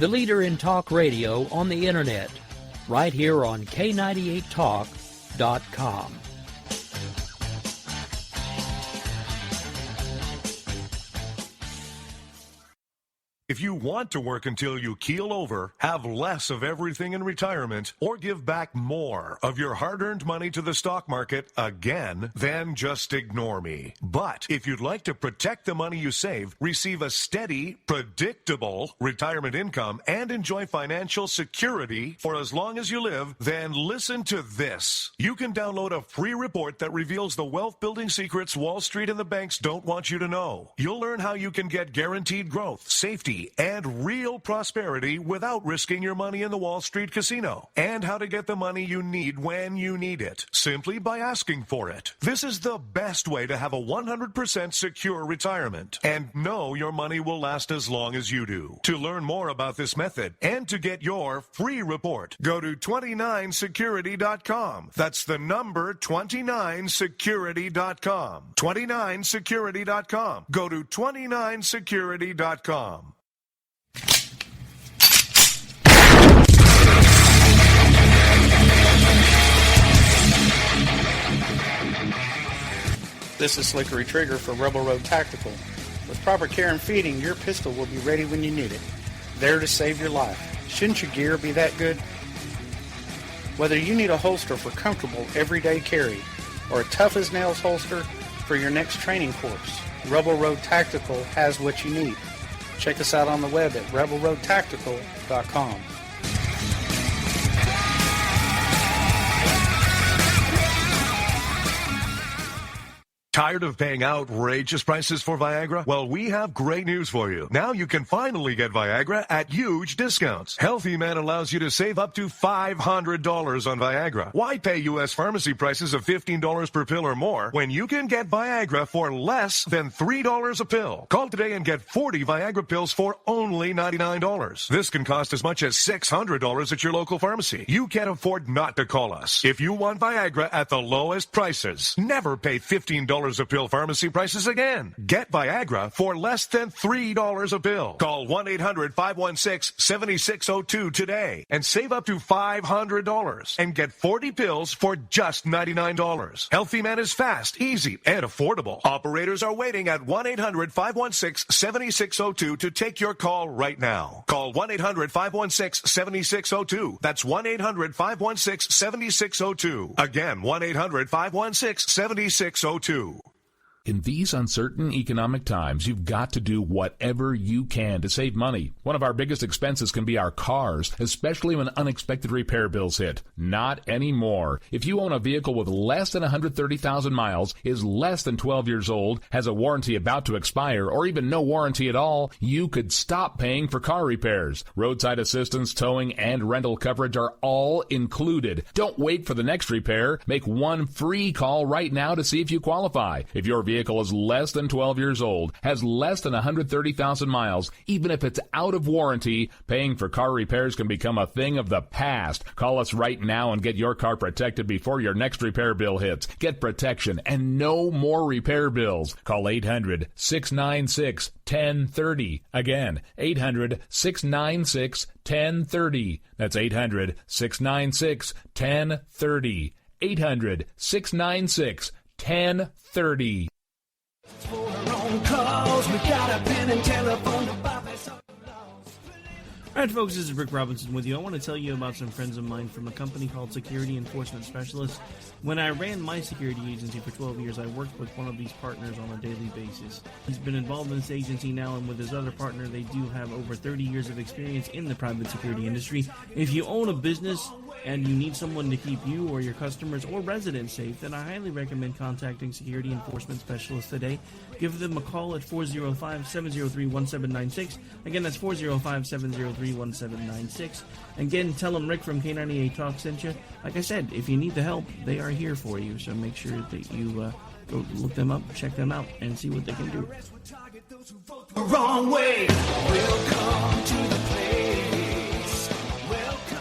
the leader in talk radio on the Internet, right here on K98Talk.com. If you want to work until you keel over, have less of everything in retirement, or give back more of your hard-earned money to the stock market again, then just ignore me. But if you'd like to protect the money you save, receive a steady, predictable retirement income, and enjoy financial security for as long as you live, then listen to this. You can download a free report that reveals the wealth-building secrets Wall Street and the banks don't want you to know. You'll learn how you can get guaranteed growth, safety, and real prosperity without risking your money in the Wall Street casino, and how to get the money you need when you need it, simply by asking for it. This is the best way to have a 100% secure retirement and know your money will last as long as you do. To learn more about this method and to get your free report, go to 29security.com. That's the number 29security.com. 29security.com. Go to 29security.com. This is Slickery Trigger for Rebel Road Tactical. With proper care and feeding, your pistol will be ready when you need it. There to save your life. Shouldn't your gear be that good? Whether you need a holster for comfortable everyday carry or a tough-as-nails holster for your next training course, Rebel Road Tactical has what you need. Check us out on the web at rebelroadtactical.com. Tired of paying outrageous prices for Viagra? Well, we have great news for you. Now you can finally get Viagra at huge discounts. Healthy Man allows you to save up to $500 on Viagra. Why pay U.S. pharmacy prices of $15 per pill or more when you can get Viagra for less than $3 a pill? Call today and get 40 Viagra pills for only $99. This can cost as much as $600 at your local pharmacy. You can't afford not to call us. If you want Viagra at the lowest prices, never pay $15 a pill pharmacy prices again. Get Viagra for less than $3 a pill. Call 1-800-516-7602 today and save up to $500 and get 40 pills for just $99. Healthy Man is fast, easy, and affordable. Operators are waiting at 1-800-516-7602 to take your call right now. Call 1-800-516-7602. That's 1-800-516-7602. Again, 1-800-516-7602. In these uncertain economic times, you've got to do whatever you can to save money. One of our biggest expenses can be our cars, especially when unexpected repair bills hit. Not anymore. If you own a vehicle with less than 130,000 miles, is less than 12 years old, has a warranty about to expire, or even no warranty at all, you could stop paying for car repairs. Roadside assistance, towing, and rental coverage are all included. Don't wait for the next repair. Make one free call right now to see if you qualify. If your vehicle is less than 12 years old, has less than 130,000 miles, even if it's out of warranty, paying for car repairs can become a thing of the past. Call us right now and get your car protected before your next repair bill hits. Get protection and no more repair bills. Call 800-696-1030. Again, 800-696-1030. That's 800-696-1030. 800-696-1030. Alright folks, this is Rick Robinson with you. I want to tell you about some friends of mine from a company called Security Enforcement Specialists. When I ran my security agency for 12 years, I worked with one of these partners on a daily basis. He's been involved in this agency now, and with his other partner, they do have over 30 years of experience in the private security industry. If you own a business and you need someone to keep you or your customers or residents safe, then I highly recommend contacting Security Enforcement Specialists today. Give them a call at 405-703-1796. Again, that's 405-703-1796. Again, tell them Rick from K98 Talk sent you. Like I said, if you need the help, they are here for you. So make sure that you go look them up, check them out, and see what they can do. Wrong way. Welcome to the place. Welcome.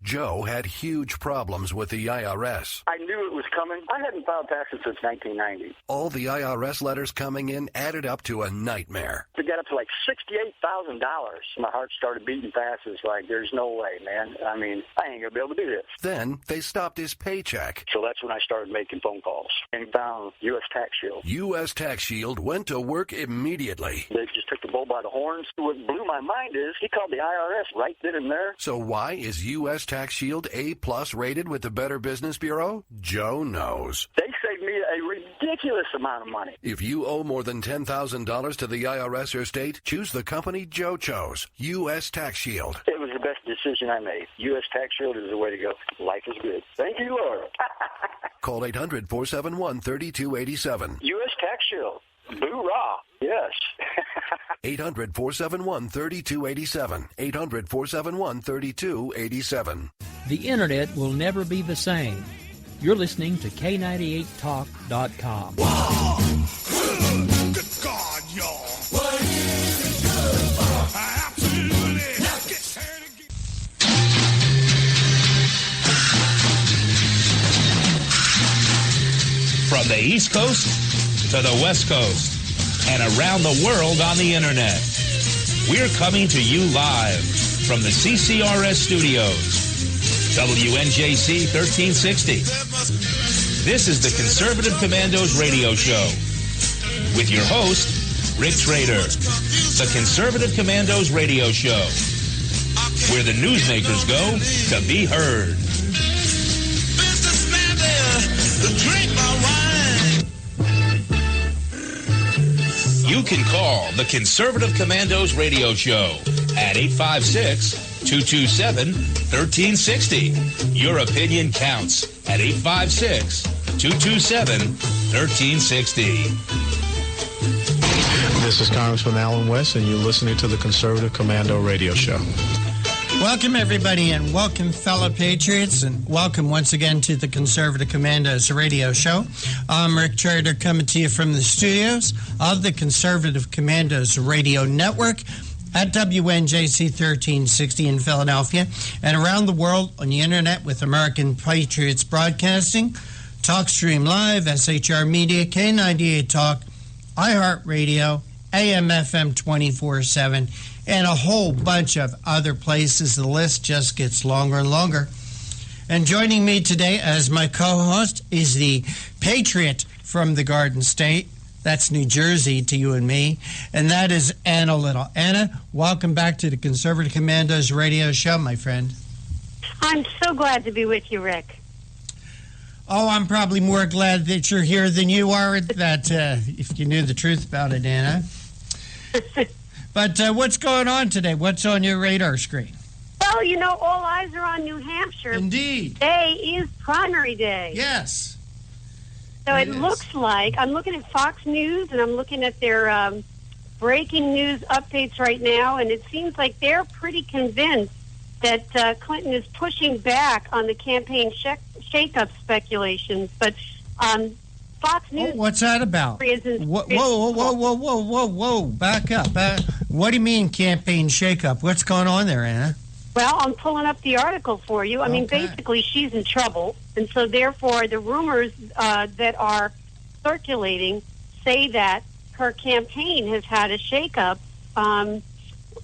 Joe had huge problems with the IRS. I knew it was coming. I hadn't filed taxes since 1990. All the IRS letters coming in added up to a nightmare. To get up to like $68,000. My heart started beating fast. It's like, there's no way, man. I mean, I ain't going to be able to do this. Then they stopped his paycheck. So that's when I started making phone calls and found U.S. Tax Shield. U.S. Tax Shield went to work immediately. They just took the bull by the horns. What blew my mind is he called the IRS right then and there. So why is U.S. Tax Shield A+ rated with the Better Business Bureau? Joe knows. They saved me a ridiculous amount of money. If you owe more than $10,000 to the IRS or state, choose the company Joe chose, U.S. Tax Shield. It was the best decision I made. U.S. Tax Shield is the way to go. Life is good. Thank you, Lord. Call 800-471-3287. U.S. Tax Shield. Boo-rah. Yes. 800-471-3287. 800-471-3287. The Internet will never be the same. You're listening to K98Talk.com. Whoa! Good God, y'all. What is it good for? Absolutely. Now get started again. From the East Coast to the West Coast and around the world on the Internet, we're coming to you live from the CCRS studios. WNJC 1360. This is the Conservative Commandos radio show with your host, Rick Trader. The Conservative Commandos radio show, where the newsmakers go to be heard. Businessman there, drink my wine. You can call the Conservative Commandos radio show at 856-227-1360. Your opinion counts at 856-227-1360. This is Congressman Alan West, and you're listening to the Conservative Commando Radio Show. Welcome, everybody, and welcome, fellow patriots, and welcome once again to the Conservative Commandos Radio Show. I'm Rick Trader, coming to you from the studios of the Conservative Commandos Radio Network at WNJC 1360 in Philadelphia and around the world on the Internet with American Patriots Broadcasting, TalkStream Live, SHR Media, K98 Talk, iHeartRadio, AM/FM 24/7, and a whole bunch of other places. The list just gets longer and longer. And joining me today as my co-host is the Patriot from the Garden State. That's New Jersey to you and me. And that is Anna Little. Anna, welcome back to the Conservative Commandos Radio Show, my friend. I'm so glad to be with you, Rick. Oh, I'm probably more glad that you're here than you are that if you knew the truth about it, Anna. But what's going on today? What's on your radar screen? Well, you know, all eyes are on New Hampshire. Indeed. Today is primary day. Yes. So it looks like, I'm looking at Fox News, and I'm looking at their breaking news updates right now, and it seems like they're pretty convinced that Clinton is pushing back on the campaign shake-up speculations. But Fox News... what's that about? Whoa. Back up. What do you mean campaign shake-up? What's going on there, Anna? Well, I'm pulling up the article for you. I mean, basically, she's in trouble. And so, therefore, the rumors that are circulating say that her campaign has had a shakeup. Let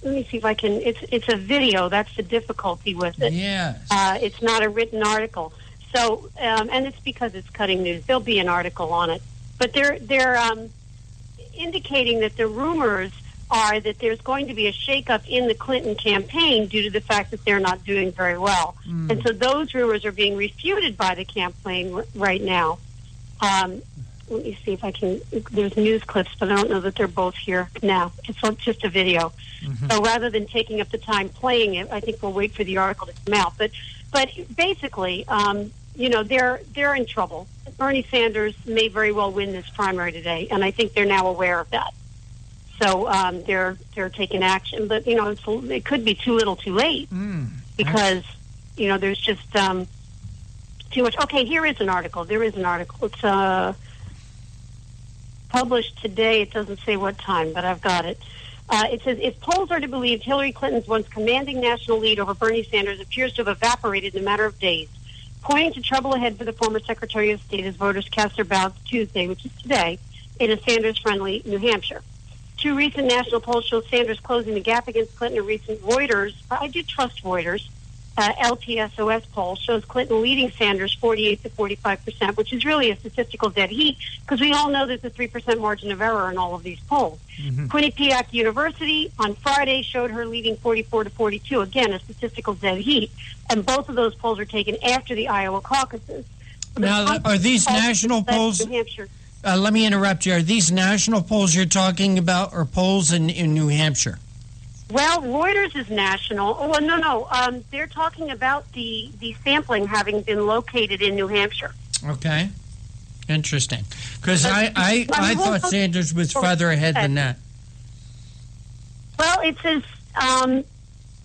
me see if I can... It's a video. That's the difficulty with it. Yes. It's not a written article. So, and it's because it's cutting news. There'll be an article on it. But they're indicating that the rumors are that there's going to be a shakeup in the Clinton campaign due to the fact that they're not doing very well. And so those rumors are being refuted by the campaign right now. Let me see if I can... There's news clips, but I don't know that they're both here now. It's just a video. So rather than taking up the time playing it, I think we'll wait for the article to come out. But basically, you know, they're in trouble. Bernie Sanders may very well win this primary today, and I think they're now aware of that. So they're taking action, but you know it could be too little, too late because you know there's just too much. Okay, here is an article. There is an article. It's published today. It doesn't say what time, but I've got it. It says, if polls are to be believed, Hillary Clinton's once commanding national lead over Bernie Sanders appears to have evaporated in a matter of days, pointing to trouble ahead for the former Secretary of State as voters cast their ballots Tuesday, which is today, in a Sanders-friendly New Hampshire. Two recent national polls show Sanders closing the gap against Clinton. A recent Reuters, I do trust Reuters, LTSOS poll shows Clinton leading Sanders 48 to 45%, which is really a statistical dead heat because we all know there's a 3% margin of error in all of these polls. Quinnipiac University on Friday showed her leading 44 to 42, again, a statistical dead heat. And both of those polls are taken after the Iowa caucuses. Now, are these national polls? New Hampshire. Let me interrupt you. Are these national polls you're talking about or polls in New Hampshire? Well, Reuters is national. Oh, well, no. They're talking about the sampling having been located in New Hampshire. Okay. Interesting. Because I thought Sanders was further ahead than that. Well, it says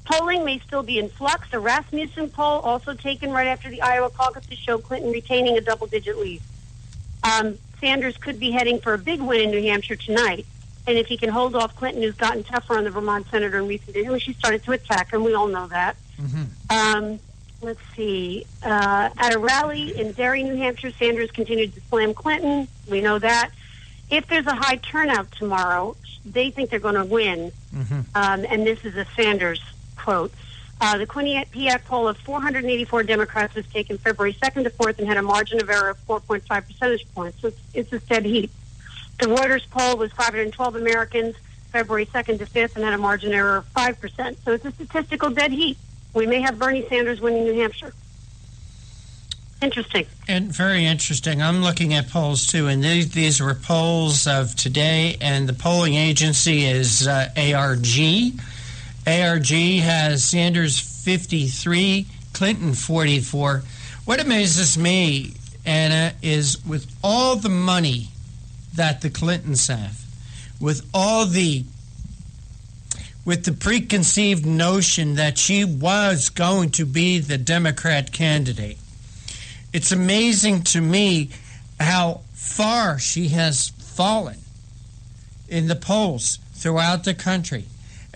polling may still be in flux. A Rasmussen poll, also taken right after the Iowa caucuses, showed Clinton retaining a double-digit lead. Sanders could be heading for a big win in New Hampshire tonight. And if he can hold off Clinton, who's gotten tougher on the Vermont senator in recent days, she started to attack him. We all know that. Let's see. At a rally in Derry, New Hampshire, Sanders continued to slam Clinton. We know that. If there's a high turnout tomorrow, they think they're going to win. And this is a Sanders quote. The Quinnipiac poll of 484 Democrats was taken February 2nd to 4th and had a margin of error of 4.5 percentage points. So it's a dead heat. The Reuters poll was 512 Americans February 2nd to 5th and had a margin error of 5%. So it's a statistical dead heat. We may have Bernie Sanders winning New Hampshire. Interesting. And very interesting. I'm looking at polls, too, and these were polls of today, and the polling agency is ARG. ARG has Sanders 53, Clinton 44. What amazes me, Anna, is with all the money that the Clintons have, with the preconceived notion that she was going to be the Democrat candidate. It's amazing to me how far she has fallen in the polls throughout the country.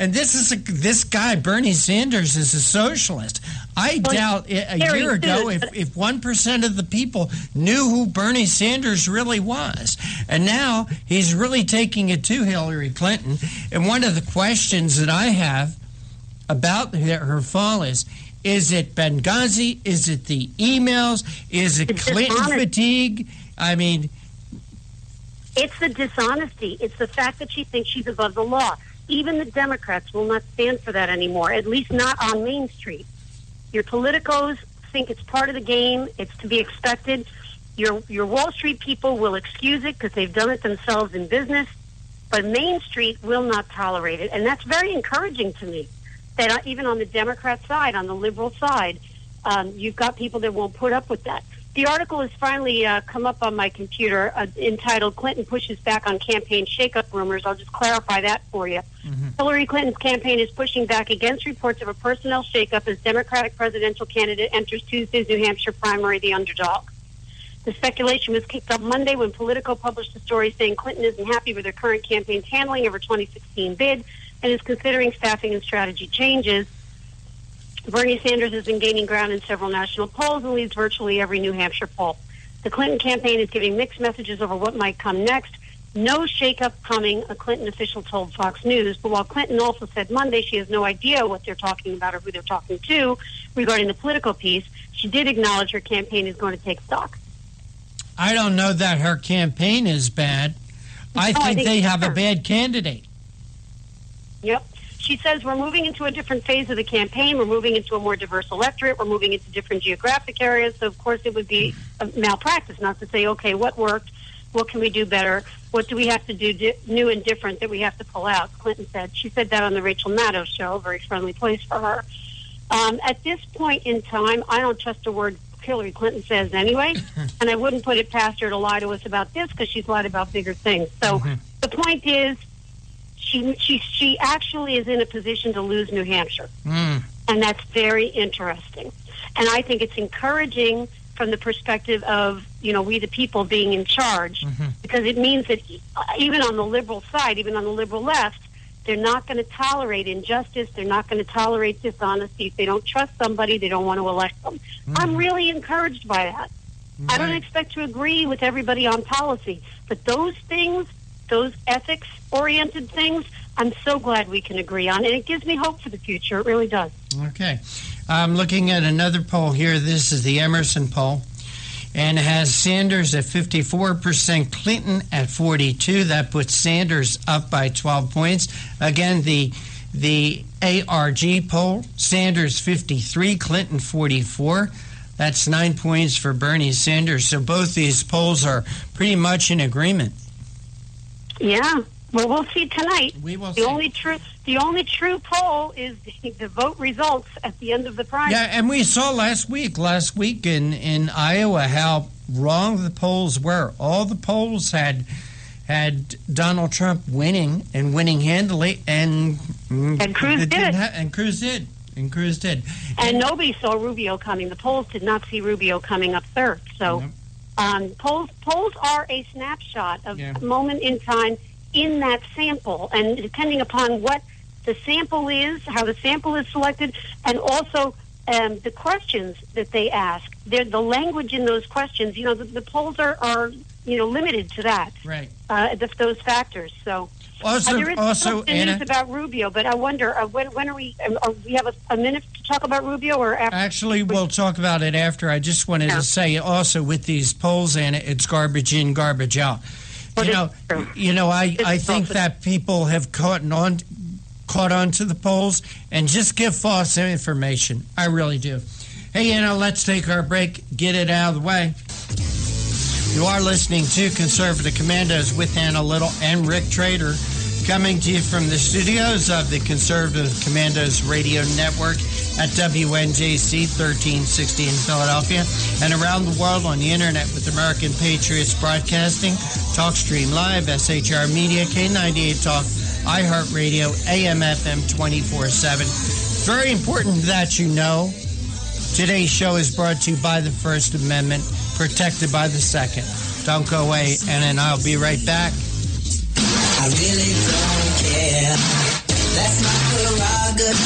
And this guy, Bernie Sanders, is a socialist. I doubt a year ago if 1% of the people knew who Bernie Sanders really was. And now he's really taking it to Hillary Clinton. And one of the questions that I have about her fall is it Benghazi? Is it the emails? Is it Clinton fatigue? I mean... It's the dishonesty. It's the fact that she thinks she's above the law. Even the Democrats will not stand for that anymore, at least not on Main Street. Your politicos think it's part of the game. It's to be expected. Your Wall Street people will excuse it because they've done it themselves in business. But Main Street will not tolerate it. And that's very encouraging to me, that even on the Democrat side, on the liberal side, you've got people that won't put up with that. The article has finally come up on my computer entitled Clinton Pushes Back on Campaign Shakeup Rumors. I'll just clarify that for you. Hillary Clinton's campaign is pushing back against reports of a personnel shakeup as Democratic presidential candidate enters Tuesday's New Hampshire primary, the underdog. The speculation was kicked up Monday when Politico published a story saying Clinton isn't happy with her current campaign's handling of her 2016 bid and is considering staffing and strategy changes. Bernie Sanders has been gaining ground in several national polls and leads virtually every New Hampshire poll. The Clinton campaign is giving mixed messages over what might come next. No shakeup coming, a Clinton official told Fox News. But while Clinton also said Monday she has no idea what they're talking about or who they're talking to regarding the political piece, she did acknowledge her campaign is going to take stock. I don't know that her campaign is bad. I think they have a bad candidate. Yep. She says we're moving into a different phase of the campaign. We're moving into a more diverse electorate. We're moving into different geographic areas. So, of course, it would be a malpractice not to say, okay, what worked? What can we do better? What do we have to do new and different that we have to pull out? Clinton said. She said that on the Rachel Maddow show, a very friendly place for her. At this point in time, I don't trust a word Hillary Clinton says anyway, and I wouldn't put it past her to lie to us about this because she's lied about bigger things. So the point is, she actually is in a position to lose New Hampshire. And that's very interesting. And I think it's encouraging from the perspective of, we the people being in charge, because it means that even on the liberal side, even on the liberal left, they're not going to tolerate injustice. They're not going to tolerate dishonesty. If they don't trust somebody, they don't want to elect them. I'm really encouraged by that. I don't expect to agree with everybody on policy, but those things those ethics-oriented things, I'm so glad we can agree on. And it gives me hope for the future. It really does. Okay. I'm looking at another poll here. This is the Emerson poll. And it has Sanders at 54%, Clinton at 42%. That puts Sanders up by 12 points. Again, the ARG poll, Sanders 53, Clinton 44. That's 9 points for Bernie Sanders. So both these polls are pretty much in agreement. Yeah. Well, we'll see tonight. We will see. The only true poll is the vote results at the end of the primary. Yeah, and we saw last week in Iowa how wrong the polls were. All the polls had Donald Trump winning and winning handily, and Cruz did. And Cruz did. And nobody saw Rubio coming. The polls did not see Rubio coming up third. So polls are a snapshot of a moment in time in that sample, and depending upon what the sample is, how the sample is selected, and also the questions that they ask, the language in those questions, the polls are limited to that, right? Those factors. So there is news about Rubio, but I wonder when are we have a minute to talk about Rubio, or after? Actually, we'll talk about it after. I just wanted to say also with these polls, Anna, it's garbage in, garbage out. I think that people have caught on to the polls and just give false information. I really do. Hey, let's take our break, get it out of the way. You are listening to Conservative Commandos with Anna Little and Rick Trader, coming to you from the studios of the Conservative Commandos Radio Network at WNJC 1360 in Philadelphia and around the world on the internet with American Patriots Broadcasting, TalkStream Live, SHR Media, K98 Talk, iHeartRadio, AM, FM 24/7. Very important that you know, today's show is brought to you by the First Amendment, protected by the Second. Don't go away, and I'll be right back. I really don't care. That's my prerogative.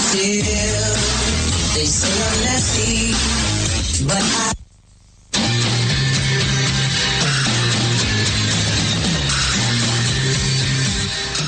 They say I'm nasty, but I...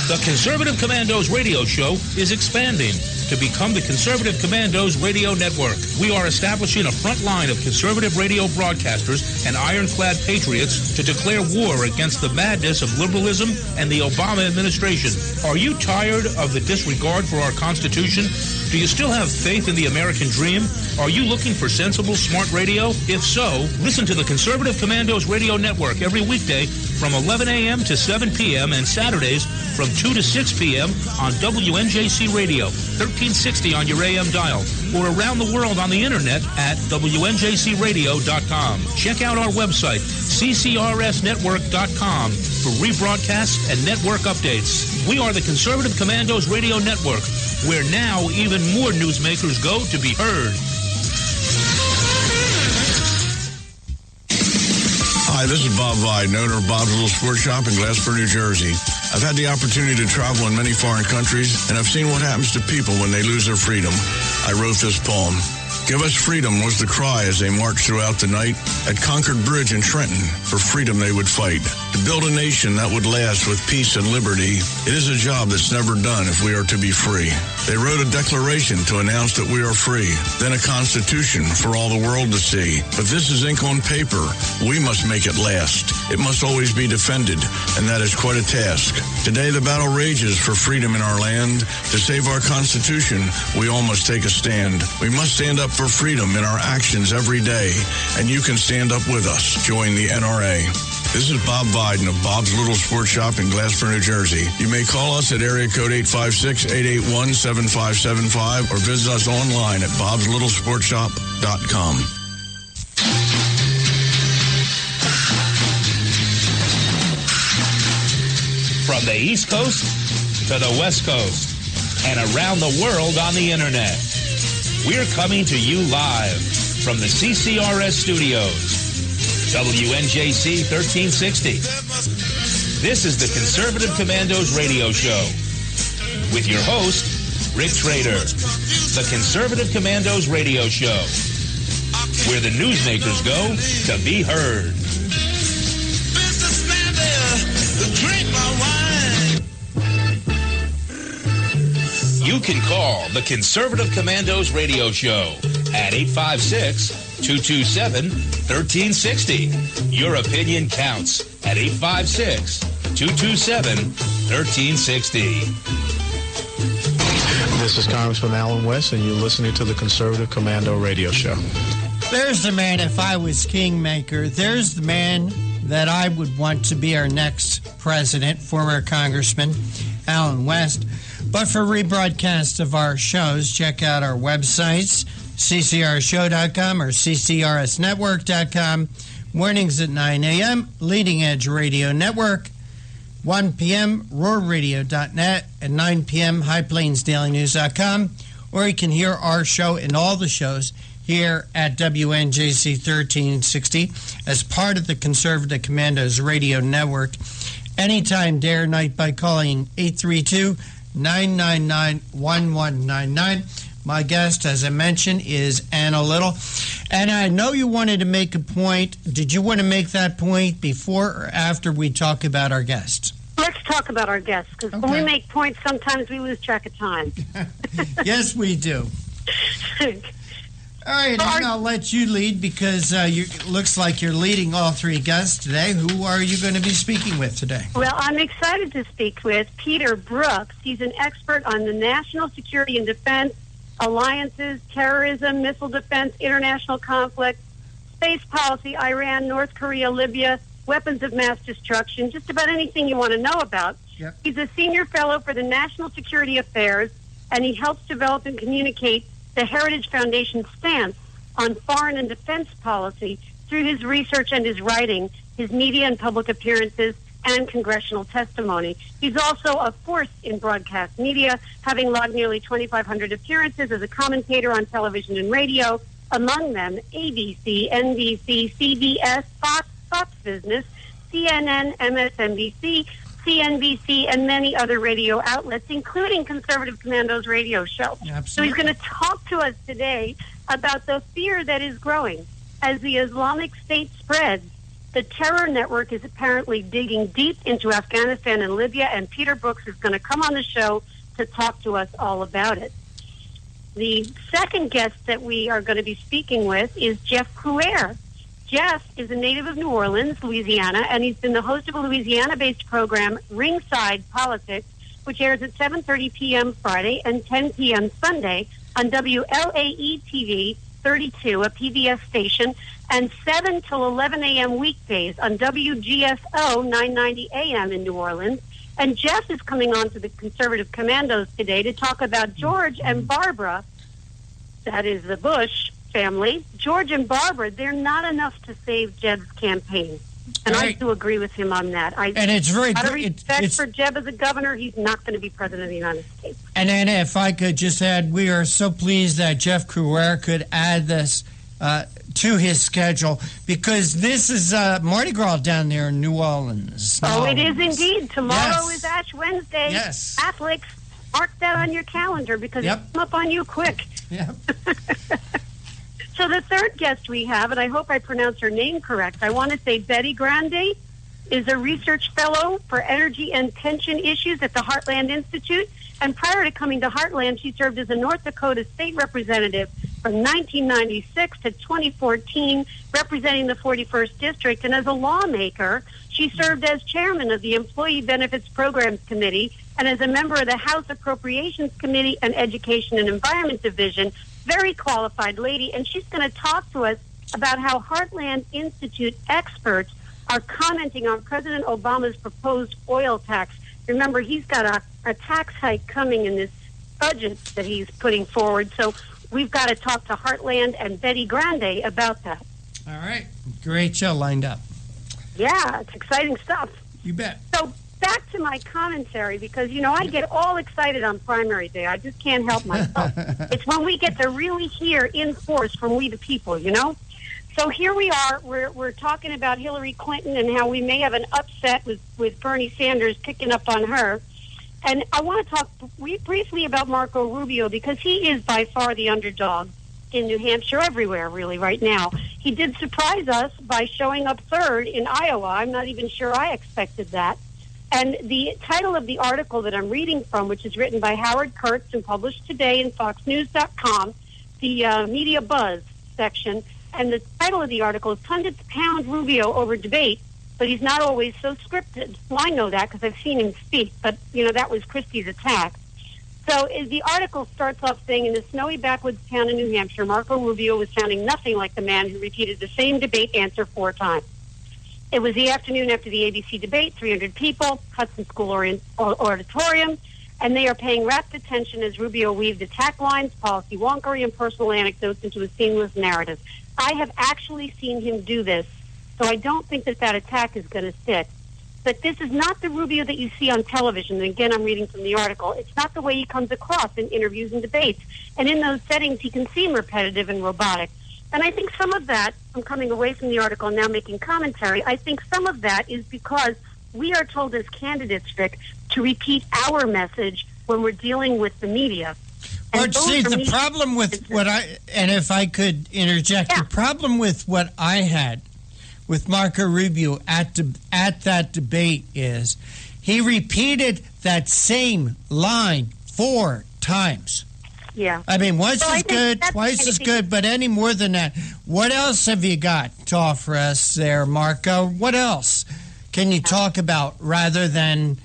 The Conservative Commandos radio show is expanding to become the Conservative Commandos Radio Network. We are establishing a front line of conservative radio broadcasters and ironclad patriots to declare war against the madness of liberalism and the Obama administration. Are you tired of the disregard for our Constitution? Do you still have faith in the American dream? Are you looking for sensible, smart radio? If so, listen to the Conservative Commandos Radio Network every weekday from 11 a.m. to 7 p.m. and Saturdays from 2 to 6 p.m. on WNJC Radio, 1360 on your AM dial, or around the world on the internet at WNJCradio.com. Check out our website, ccrsnetwork.com, for rebroadcasts and network updates. We are the Conservative Commandos Radio Network, where now even more newsmakers go to be heard. Hi, this is Bob Vide, owner of Bob's Little Sports Shop in Glassboro, New Jersey. I've had the opportunity to travel in many foreign countries, and I've seen what happens to people when they lose their freedom. I wrote this poem. Give us freedom was the cry as they marched throughout the night. At Concord Bridge in Trenton, for freedom they would fight. To build a nation that would last with peace and liberty, it is a job that's never done if we are to be free. They wrote a declaration to announce that we are free, then a constitution for all the world to see. But this is ink on paper. We must make it last. It must always be defended, and that is quite a task. Today the battle rages for freedom in our land. To save our Constitution, we all must take a stand. We must stand up for freedom in our actions every day, and you can stand up with us. Join the NRA. This is Bob Biden of Bob's Little Sports Shop in Glassboro, New Jersey. You may call us at area code 856-881-7575 or visit us online at bobslittle.sportshop.com. From the East Coast to the West Coast and around the world on the internet. We're coming to you live from the CCRS studios, WNJC 1360. This is the Conservative Commandos radio show with your host, Rick Trader. The Conservative Commandos radio show, where the newsmakers go to be heard. Drink my wine. You can call the Conservative Commandos radio show at 856-227-1360. Your opinion counts at 856-227-1360. This is Congressman Alan West, and you're listening to the Conservative Commando radio show. There's the man, if I was kingmaker, there's the man that I would want to be our next president, former Congressman Alan West. But for rebroadcast of our shows, check out our websites, ccrshow.com or ccrsnetwork.com. Mornings at 9 a.m., Leading Edge Radio Network. 1 p.m., roarradio.net. At 9 p.m., highplainsdailynews.com. Or you can hear our show and all the shows here at WNJC 1360 as part of the Conservative Commandos Radio Network anytime, day or night, by calling 832-999-1199. My guest, as I mentioned, is Anna Little. And I know you wanted to make a point. Did you want to make that point before or after we talk about our guest? Let's talk about our guests, because when we make points, sometimes we lose track of time. Yes, we do. All right, I'll let you lead, because it looks like you're leading all three guests today. Who are you going to be speaking with today? Well, I'm excited to speak with Peter Brooks. He's an expert on the national security and defense, alliances, terrorism, missile defense, international conflict, space policy, Iran, North Korea, Libya, weapons of mass destruction, just about anything you want to know about. Yep. He's a senior fellow for the National Security Affairs, and he helps develop and communicate the Heritage Foundation's stance on foreign and defense policy through his research and his writing, his media and public appearances, and congressional testimony. He's also a force in broadcast media, having logged nearly 2,500 appearances as a commentator on television and radio, among them ABC, NBC, CBS, Fox Business, CNN, MSNBC, CNBC, and many other radio outlets, including Conservative Commandos radio show. Absolutely. So he's going to talk to us today about the fear that is growing as the Islamic State spreads. The terror network is apparently digging deep into Afghanistan and Libya, and Peter Brooks is going to come on the show to talk to us all about it. The second guest that we are going to be speaking with is Jeff Couer. Jeff is a native of New Orleans, Louisiana, and he's been the host of a Louisiana-based program, Ringside Politics, which airs at 7:30 p.m. Friday and 10 p.m. Sunday on WLAE-TV 32, a PBS station, and 7 till 11 a.m. weekdays on WGSO 990 a.m. in New Orleans. And Jeff is coming on to the Conservative Commandos today to talk about George and Barbara, that is the Bush family. George and Barbara, they're not enough to save Jeb's campaign. And I do agree with him on that. And it's very out of respect for Jeb as a governor, he's not going to be president of the United States. And then if I could just add, we are so pleased that Jeff Couer could add this to his schedule, because this is Mardi Gras down there in New Orleans. Oh, it is indeed. Tomorrow is Ash Wednesday. Yes. Catholics, mark that on your calendar, because it'll come up on you quick. Yep. So the third guest we have, and I hope I pronounce her name correct, I want to say Betty Grande, is a research fellow for energy and pension issues at the Heartland Institute. And prior to coming to Heartland, she served as a North Dakota state representative from 1996 to 2014, representing the 41st District. And as a lawmaker, she served as chairman of the Employee Benefits Programs Committee and as a member of the House Appropriations Committee and Education and Environment Division. Very qualified lady, and she's going to talk to us about how Heartland Institute experts are commenting on President Obama's proposed oil tax. Remember, he's got a tax hike coming in this budget that he's putting forward, so we've got to talk to Heartland and Betty Grande about that. All right. Great show lined up. Yeah, it's exciting stuff. You bet. So back to my commentary, because, you know, I get all excited on primary day. I just can't help myself. It's when we get to really hear in force from we the people, you know? So here we are. We're talking about Hillary Clinton and how we may have an upset with Bernie Sanders picking up on her. And I want to talk briefly about Marco Rubio, because he is by far the underdog in New Hampshire, everywhere really right now. He did surprise us by showing up third in Iowa. I'm not even sure I expected that. And the title of the article that I'm reading from, which is written by Howard Kurtz and published today in FoxNews.com, the Media Buzz section, and the title of the article is Pundits Pound Rubio Over Debate, but he's not always so scripted. Well, I know that because I've seen him speak, but, that was Christie's attack. So the article starts off saying, in a snowy backwoods town in New Hampshire, Marco Rubio was sounding nothing like the man who repeated the same debate answer 4 times. It was the afternoon after the ABC debate, 300 people, Hudson School Auditorium, and they are paying rapt attention as Rubio weaved attack lines, policy wonkery, and personal anecdotes into a seamless narrative. I have actually seen him do this, so I don't think that attack is going to stick. But this is not the Rubio that you see on television. And again, I'm reading from the article. It's not the way he comes across in interviews and debates. And in those settings, he can seem repetitive and robotic. And I think some of that, I'm coming away from the article and now making commentary, I think some of that is because we are told as candidates, Vic, to repeat our message when we're dealing with the media. Well, see, the problem with and if I could interject, the problem with what I had with Marco Rubio at that debate is he repeated that same line 4 times. Yeah. I mean, once is good, twice is good, but any more than that. What else have you got to offer us there, Marco? What else can you talk about rather than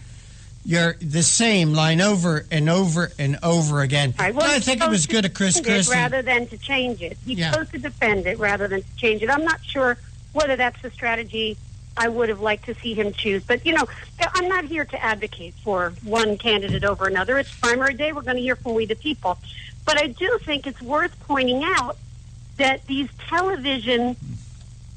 the same line over and over and over again? Right. Well, I think it was good of Chris Christie. Rather than to change it. He's supposed to defend it rather than to change it. I'm not sure whether that's the strategy I would have liked to see him choose. But, I'm not here to advocate for one candidate over another. It's primary day. We're going to hear from we the people. But I do think it's worth pointing out that these television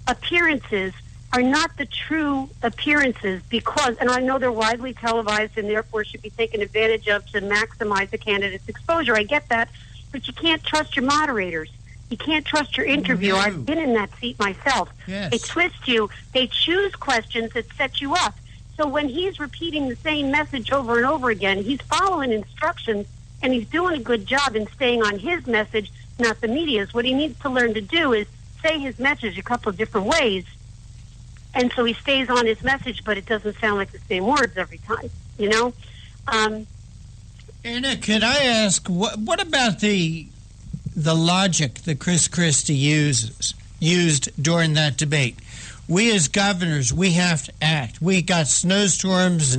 appearances are not the true appearances because, and I know they're widely televised and therefore should be taken advantage of to maximize the candidate's exposure. I get that, but you can't trust your moderators. You can't trust your interviewer. I've been in that seat myself. Yes. They twist you. They choose questions that set you up. So when he's repeating the same message over and over again, he's following instructions, and he's doing a good job in staying on his message, not the media's. What he needs to learn to do is say his message a couple of different ways, and so he stays on his message, but it doesn't sound like the same words every time, Anna, could I ask, what about the logic that Chris Christie used during that debate? We as governors, we have to act. We got snowstorms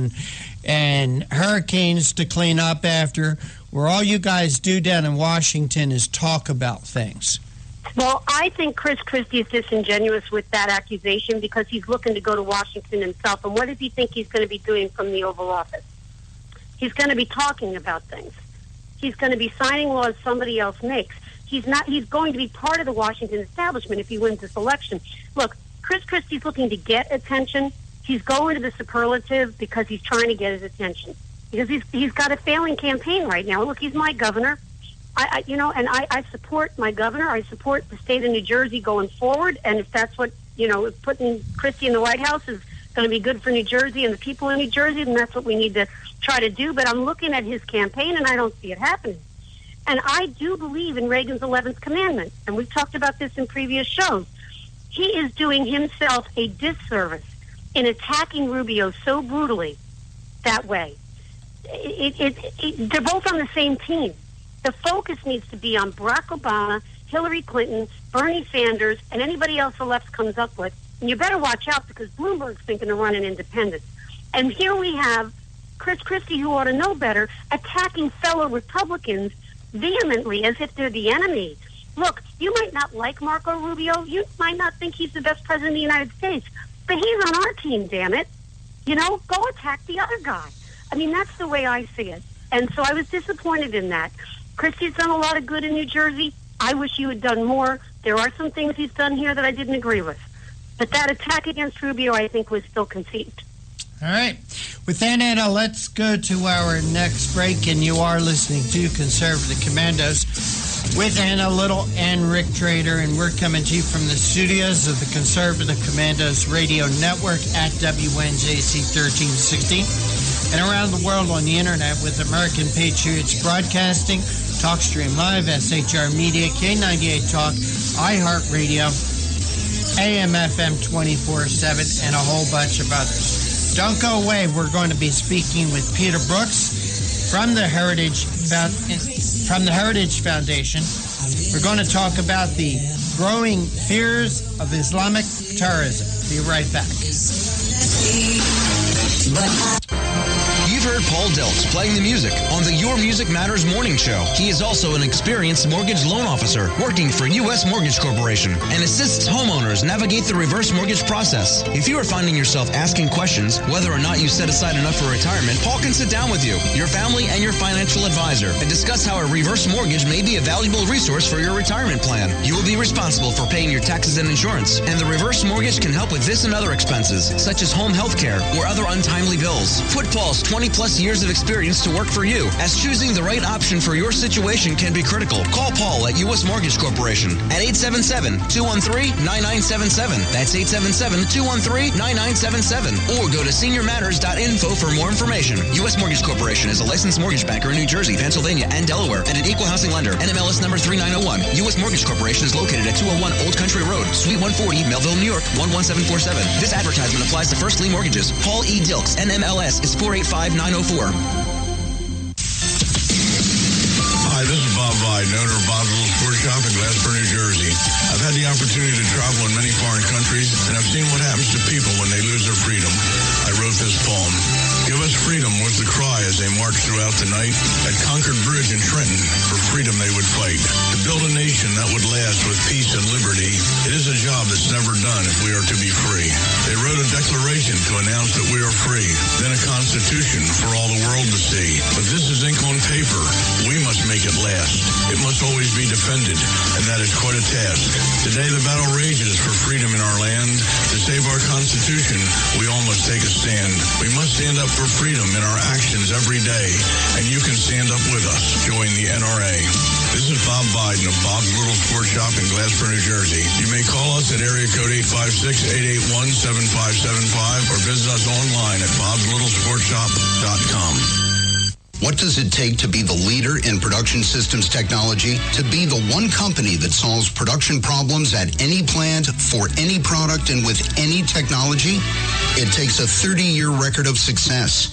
and hurricanes to clean up after, where all you guys do down in Washington is talk about things. Well, I think Chris Christie is disingenuous with that accusation because he's looking to go to Washington himself. And what does he think he's going to be doing from the Oval Office? He's going to be talking about things. He's going to be signing laws somebody else makes. He's going to be part of the Washington establishment if he wins this election. Look, Chris Christie's looking to get attention. He's going to the superlative because he's trying to get his attention. Because he's got a failing campaign right now. Look, he's my governor. I support my governor. I support the state of New Jersey going forward. And if that's what, if putting Christie in the White House is going to be good for New Jersey and the people in New Jersey, then that's what we need to try to do. But I'm looking at his campaign, and I don't see it happening. And I do believe in Reagan's 11th commandment, and we've talked about this in previous shows. He is doing himself a disservice in attacking Rubio so brutally that way. They're both on the same team. The focus needs to be on Barack Obama, Hillary Clinton, Bernie Sanders, and anybody else the left comes up with. And you better watch out because Bloomberg's thinking of running independent. And here we have Chris Christie, who ought to know better, attacking fellow Republicans vehemently as if they're the enemy. Look, you might not like Marco Rubio. You might not think he's the best president of the United States. But he's on our team, damn it. Go attack the other guy. I mean, that's the way I see it. And so I was disappointed in that. Christie's done a lot of good in New Jersey. I wish he had done more. There are some things he's done here that I didn't agree with. But that attack against Rubio, I think, was still conceived. All right. With that, Anna, let's go to our next break. And you are listening to Conservative Commandos with Anna Little and Rick Trader. And we're coming to you from the studios of the Conservative Commandos Radio Network at WNJC 1360. And around the world on the internet with American Patriots Broadcasting, TalkStream Live, SHR Media, K98 Talk, iHeartRadio, AM/FM 24/7, and a whole bunch of others. Don't go away. We're going to be speaking with Peter Brooks from the Heritage Foundation. We're going to talk about the growing fears of Islamic terrorism. Be right back. You've heard Paul Delks playing the music on the Your Music Matters morning show. He is also an experienced mortgage loan officer working for U.S. Mortgage Corporation and assists homeowners navigate the reverse mortgage process. If you are finding yourself asking questions whether or not you set aside enough for retirement, Paul can sit down with you, your family, and your financial advisor and discuss how a reverse mortgage may be a valuable resource for your retirement plan. You will be responsible for paying your taxes and insurance, and the reverse mortgage can help with this and other expenses, such as home health care or other untimely bills. Put Paul's 20-plus years of experience to work for you, as choosing the right option for your situation can be critical. Call Paul at U.S. Mortgage Corporation at 877-213-9977. That's 877-213-9977. Or go to seniormatters.info for more information. U.S. Mortgage Corporation is a licensed mortgage banker in New Jersey, Pennsylvania, and Delaware, and an equal housing lender. NMLS number 3901. U.S. Mortgage Corporation is located at 201 Old Country Road, Suite 140, Melville, New York, 11747. This advertisement applies to first lien mortgages. Paul E. Dilks, NMLS is 485904. Hi, this is Bob Vide, owner of Bob's Little Sports Shop in Glasper, New Jersey. I've had the opportunity to travel in many foreign countries, and I've seen what happens to people when they lose their freedom. I wrote this poem. Give us freedom was the cry as they marched throughout the night at Concord Bridge in Trenton. For freedom they would fight. To build a nation that would last with peace and liberty, it is a job that's never done if we are to be free. They wrote a declaration to announce that we are free, then a constitution for all the world to see. But this is ink on paper. We must make it last. It must always be defended, and that is quite a task. Today the battle rages for freedom in our land. To save our Constitution, we all must take a stand. We must stand up for freedom in our actions every day, and you can stand up with us. Join the NRA. This is Bob Biden of Bob's Little Sports Shop in Glasper, New Jersey. You may call us at area code 856-881-7575 or visit us online at bobslittle.sportshop.com. What does it take to be the leader in production systems technology? To be the one company that solves production problems at any plant, for any product, and with any technology? It takes a 30-year record of success.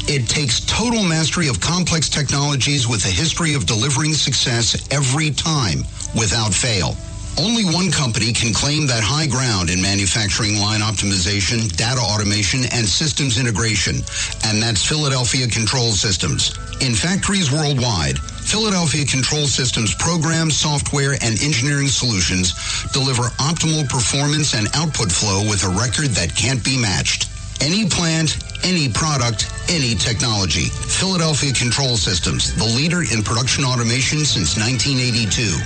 It takes total mastery of complex technologies with a history of delivering success every time, without fail. Only one company can claim that high ground in manufacturing line optimization, data automation, and systems integration, and that's Philadelphia Control Systems. In factories worldwide, Philadelphia Control Systems programs, software, and engineering solutions deliver optimal performance and output flow with a record that can't be matched. Any plant, any product, any technology. Philadelphia Control Systems, the leader in production automation since 1982.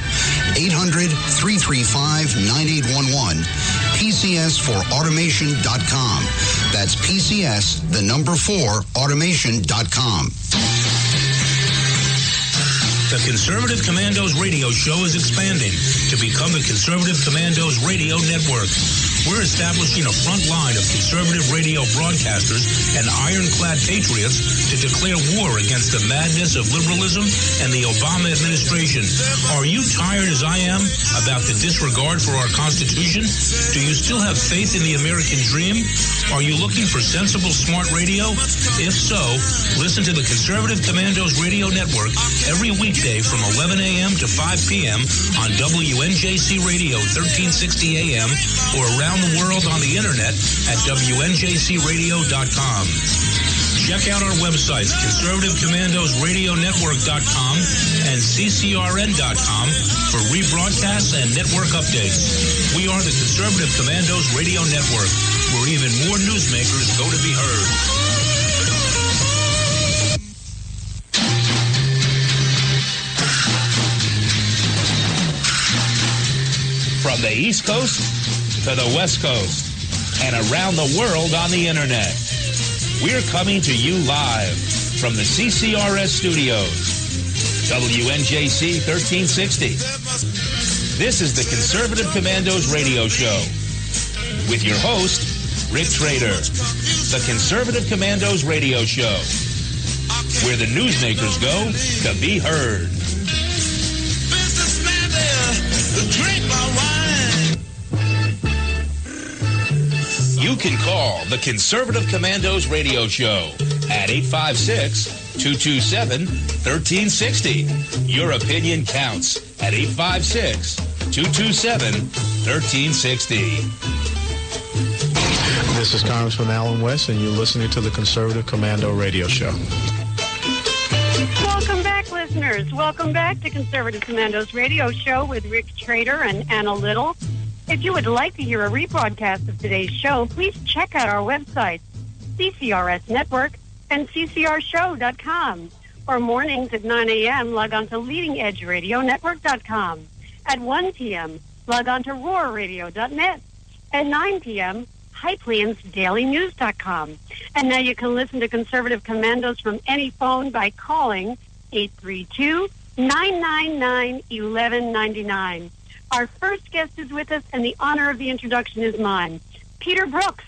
800-335-9811. PCS4automation.com. That's PCS, the number 4, automation.com. The Conservative Commandos radio show is expanding to become the Conservative Commandos radio network. We're establishing a front line of conservative radio broadcasters and ironclad patriots to declare war against the madness of liberalism and the Obama administration. Are you tired, as I am, about the disregard for our Constitution? Do you still have faith in the American dream? Are you looking for sensible, smart radio? If so, listen to the Conservative Commandos radio network every weekday from 11 a.m. to 5 p.m. on WNJC Radio 1360 a.m. or around the world on the internet at WNJCradio.com. Check out our websites, ConservativeCommandosRadioNetwork.com and CCRN.com for rebroadcasts and network updates. We are the Conservative Commandos Radio Network, where even more newsmakers go to be heard. From the East Coast to the West Coast and around the world on the internet, we're coming to you live from the CCRS studios, WNJC 1360. This is the Conservative Commandos radio show with your host, Rick Trader. The Conservative Commandos radio show, where the newsmakers go to be heard. Businessman there, drink my wine. You can call the Conservative Commandos radio show at 856-227-1360. Your opinion counts at 856-227-1360. This is Congressman Alan West, and you're listening to the Conservative Commando radio show. Welcome back, listeners. Welcome back to Conservative Commando's radio show with Rick Trader and Anna Little. If you would like to hear a rebroadcast of today's show, please check out our website, CCRS Network and CCRShow.com. Or mornings at 9 a.m., log on to LeadingEdgeRadioNetwork.com. At 1 p.m., log on to RoarRadio.net. At 9 p.m., HighPlainsDailyNews.com. And now you can listen to Conservative Commandos from any phone by calling 832-999-1199. Our first guest is with us, and the honor of the introduction is mine. Peter Brooks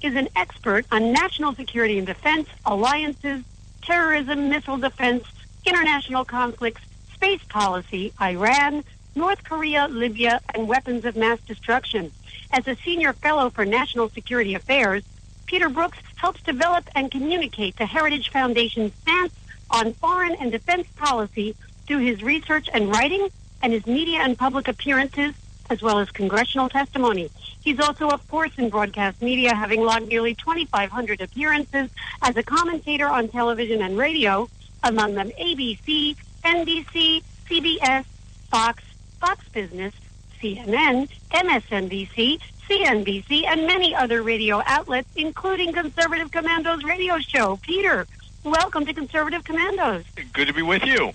is an expert on national security and defense, alliances, terrorism, missile defense, international conflicts, space policy, Iran, North Korea, Libya, and weapons of mass destruction. As a senior fellow for national security affairs, Peter Brooks helps develop and communicate the Heritage Foundation's stance on foreign and defense policy through his research and writing and his media and public appearances, as well as congressional testimony. He's also a force in broadcast media, having logged nearly 2,500 appearances as a commentator on television and radio, among them ABC, NBC, CBS, Fox, Fox Business, CNN, MSNBC, CNBC, and many other radio outlets, including Conservative Commandos radio show. Peter, welcome to Conservative Commandos. Good to be with you.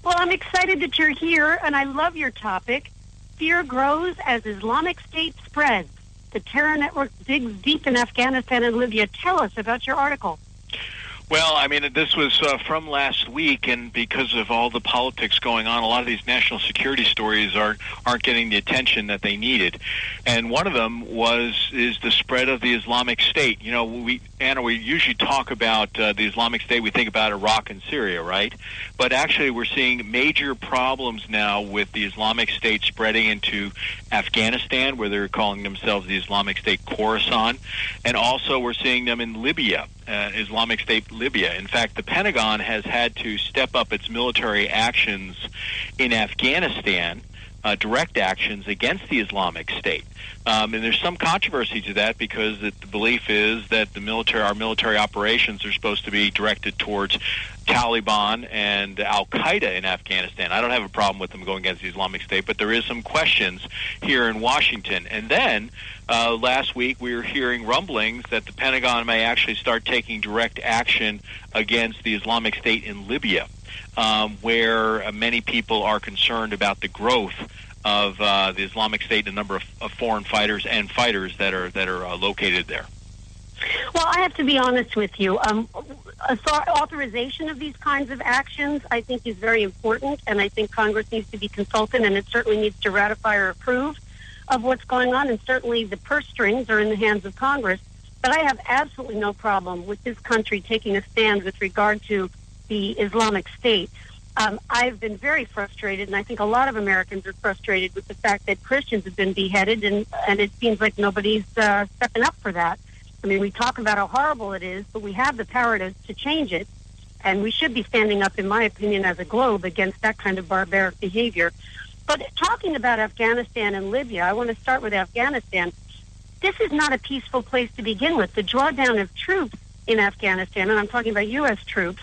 Well, I'm excited that you're here, and I love your topic. Fear grows as Islamic State spreads. The terror network digs deep in Afghanistan and Libya. Tell us about your article. Well, I mean, this was from last week, and because of all the politics going on, a lot of these national security stories aren't getting the attention that they needed. And one of them is the spread of the Islamic State. You know, Anna, we usually talk about the Islamic State. We think about Iraq and Syria, right? But actually, we're seeing major problems now with the Islamic State spreading into Afghanistan, where they're calling themselves the Islamic State Khorasan, and also we're seeing them in Libya. Islamic State Libya. In fact, the Pentagon has had to step up its military actions in Afghanistan, direct actions against the Islamic State. And there's some controversy to that because the belief is that our military operations are supposed to be directed towards Taliban and Al-Qaeda in Afghanistan. I don't have a problem with them going against the Islamic State, but there is some questions here in Washington. And then last week we were hearing rumblings that the Pentagon may actually start taking direct action against the Islamic State in Libya, where many people are concerned about the growth of the Islamic State and a number of foreign fighters and fighters that are located there. Well, I have to be honest with you. Authorization of these kinds of actions, I think, is very important, and I think Congress needs to be consulted, and it certainly needs to ratify or approve of what's going on, and certainly the purse strings are in the hands of Congress. But I have absolutely no problem with this country taking a stand with regard to the Islamic State. I've been very frustrated, and I think a lot of Americans are frustrated with the fact that Christians have been beheaded, and it seems like nobody's stepping up for that. I mean, we talk about how horrible it is, but we have the power to change it, and we should be standing up, in my opinion, as a globe against that kind of barbaric behavior. But talking about Afghanistan and Libya, I want to start with Afghanistan. This is not a peaceful place to begin with. The drawdown of troops in Afghanistan, and I'm talking about U.S. troops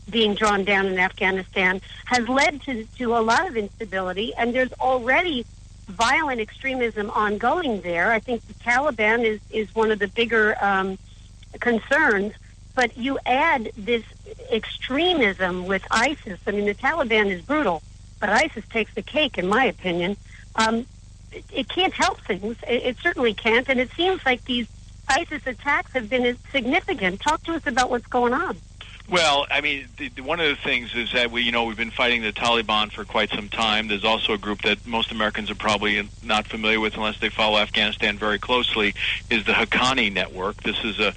being drawn down in Afghanistan, has led to a lot of instability, and there's already violent extremism ongoing there. I think the Taliban is one of the bigger concerns, but you add this extremism with ISIS. I mean, the Taliban is brutal, but ISIS takes the cake, in my opinion. It can't help things. It certainly can't, and it seems like these ISIS attacks have been significant. Talk to us about what's going on. Well, I mean, one of the things is that we've been fighting the Taliban for quite some time. There's also a group that most Americans are probably not familiar with unless they follow Afghanistan very closely, is the Haqqani network. This is a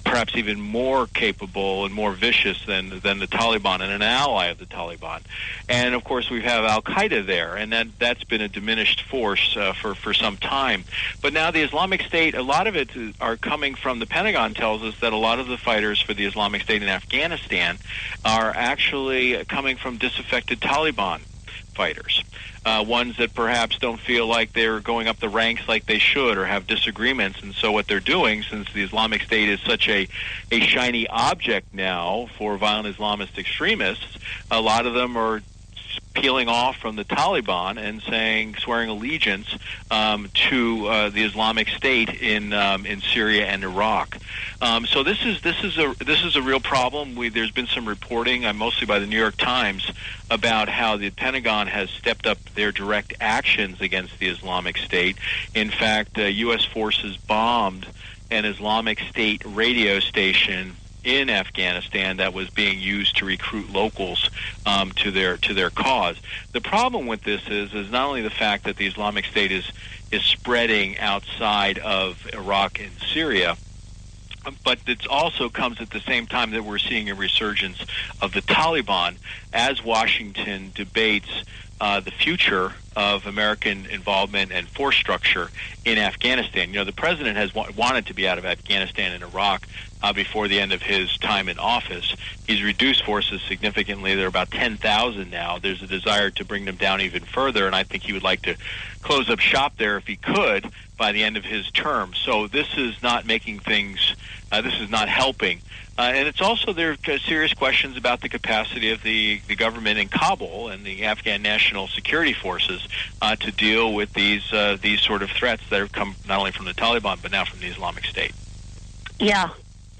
perhaps even more capable and more vicious than the Taliban, and an ally of the Taliban. And of course, we have Al-Qaeda there, and that's been a diminished force for some time. But now the Islamic State, a lot of it are coming from, the Pentagon tells us that a lot of the fighters for the Islamic State in Afghanistan are actually coming from disaffected Taliban fighters, ones that perhaps don't feel like they're going up the ranks like they should or have disagreements. And so what they're doing, since the Islamic State is such a shiny object now for violent Islamist extremists, a lot of them are peeling off from the Taliban and swearing allegiance to the Islamic State in Syria and Iraq. So this is a real problem. There's been some reporting, mostly by the New York Times, about how the Pentagon has stepped up their direct actions against the Islamic State. In fact, U.S. forces bombed an Islamic State radio station in Afghanistan that was being used to recruit locals to their cause. The problem with this is not only the fact that the Islamic State is spreading outside of Iraq and Syria, but it also comes at the same time that we're seeing a resurgence of the Taliban as Washington debates the future of American involvement and force structure in Afghanistan. The president has wanted to be out of Afghanistan and Iraq before the end of his time in office. He's reduced forces significantly. They're about 10,000 now. There's a desire to bring them down even further, and I think he would like to close up shop there if he could by the end of his term. So this is not making things, this is not helping. And it's also, there are serious questions about the capacity of the government in Kabul and the Afghan National Security Forces to deal with these sort of threats that have come not only from the Taliban, but now from the Islamic State. Yeah.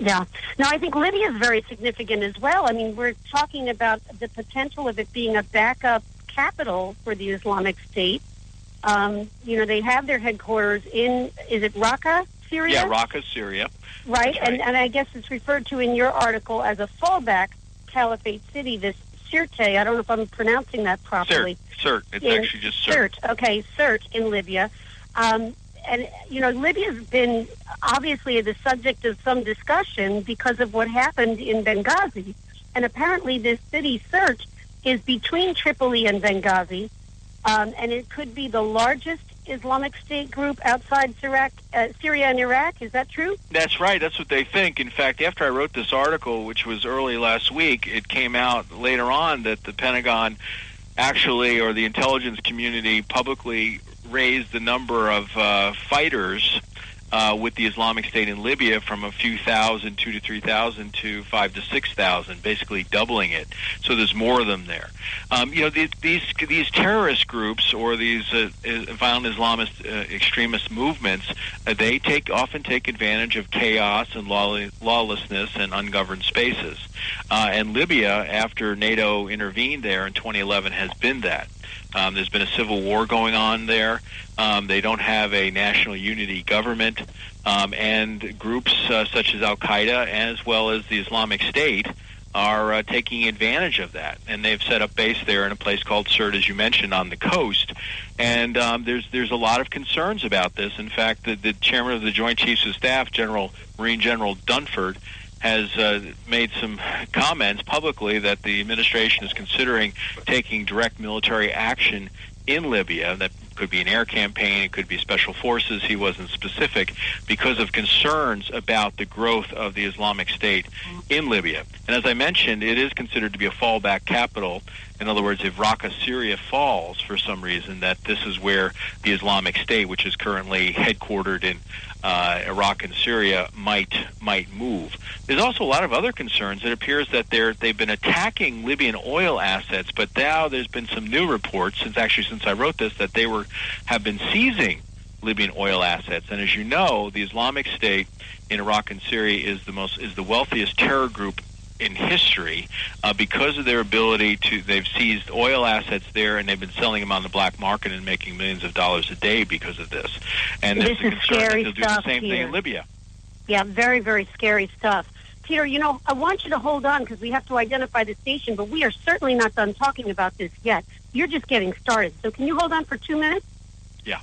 No, I think Libya is very significant as well. I mean, we're talking about the potential of it being a backup capital for the Islamic State. They have their headquarters in, is it Raqqa, Syria? Yeah, Raqqa, Syria. Right, and I guess it's referred to in your article as a fallback caliphate city, this Sirte. I don't know if I'm pronouncing that properly. Sirte. It's actually just Sirte. Okay, Sirte in Libya. Libya's been obviously the subject of some discussion because of what happened in Benghazi. And apparently this city, Sirte, is between Tripoli and Benghazi, and it could be the largest Islamic State group outside Syria and Iraq. Is that true? That's right. That's what they think. In fact, after I wrote this article, which was early last week, it came out later on that the Pentagon actually, or the intelligence community, publicly raised the number of fighters with the Islamic State in Libya from a few thousand, 2,000 to 3,000, to 5,000 to 6,000, basically doubling it. So there's more of them there. These terrorist groups or these violent Islamist extremist movements, they often take advantage of chaos and lawlessness and ungoverned spaces. And Libya, after NATO intervened there in 2011, has been that. There's been a civil war going on there. They don't have a national unity government. And groups such as Al-Qaeda, as well as the Islamic State, are taking advantage of that. And they've set up base there in a place called Sirte, as you mentioned, on the coast. And there's a lot of concerns about this. In fact, the chairman of the Joint Chiefs of Staff, Marine General Dunford, has made some comments publicly that the administration is considering taking direct military action in Libya. That could be an air campaign, it could be special forces, he wasn't specific, because of concerns about the growth of the Islamic State in Libya. And as I mentioned, it is considered to be a fallback capital. In other words, if Raqqa, Syria falls for some reason, that this is where the Islamic State, which is currently headquartered in Iraq and Syria, might move. There's also a lot of other concerns. It appears that they've been attacking Libyan oil assets, but now there's been some new reports, since I wrote this, that they have been seizing Libyan oil assets. And as you know, the Islamic State in Iraq and Syria is the wealthiest terror group in history because of their ability they've seized oil assets there, and they've been selling them on the black market and making millions of dollars a day because of this. And this there's a is concern that scary they'll do stuff the same here. thing in Libya. Yeah, very, very scary stuff. Peter, I want you to hold on because we have to identify the station, but we are certainly not done talking about this yet. You're just getting started. So can you hold on for 2 minutes? Yeah.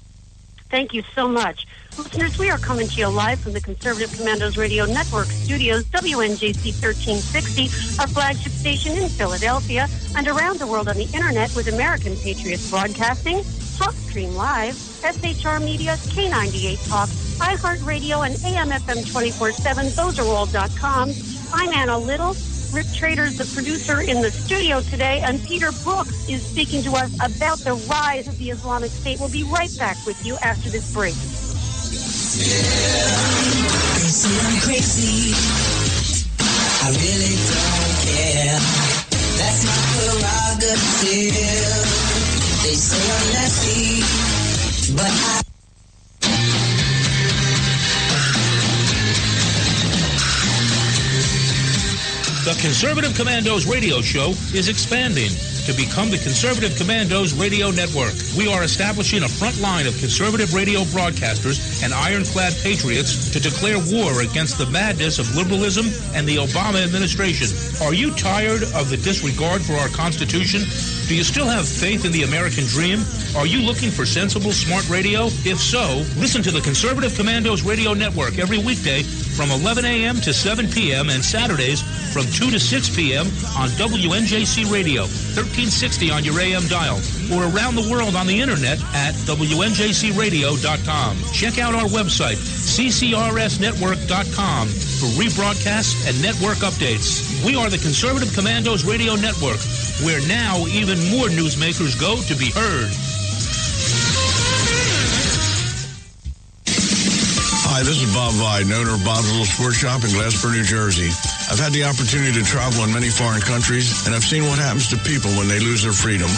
Thank you so much. Listeners, we are coming to you live from the Conservative Commandos Radio Network studios, WNJC 1360, our flagship station in Philadelphia, and around the world on the Internet with American Patriots Broadcasting, TalkStream Live, SHR Media, K98 Talk, iHeartRadio, and AM/FM 24/7. Those are all .com. I'm Anna Little. Rick Trader's the producer in the studio today, and Peter Brooks is speaking to us about the rise of the Islamic State. We'll be right back with you after this break. They say I'm crazy. I really don't care. That's my prerogative. They say I'm nasty, but I... The Conservative Commandos radio show is expanding to become the Conservative Commandos Radio Network. We are establishing a front line of conservative radio broadcasters and ironclad patriots to declare war against the madness of liberalism and the Obama administration. Are you tired of the disregard for our Constitution? Do you still have faith in the American dream? Are you looking for sensible, smart radio? If so, listen to the Conservative Commandos Radio Network every weekday from 11 a.m. to 7 p.m. and Saturdays from 2 to 6 p.m. on WNJC Radio, 1360 on your AM dial, or around the world on the Internet at WNJCradio.com. Check out our website, ccrsnetwork.com, for rebroadcasts and network updates. We are the Conservative Commandos Radio Network, where now even more newsmakers go to be heard. Hi, this is Bob Vide, owner of Bob's Little Sports Shop in Glasper, New Jersey. I've had the opportunity to travel in many foreign countries, and I've seen what happens to people when they lose their freedom.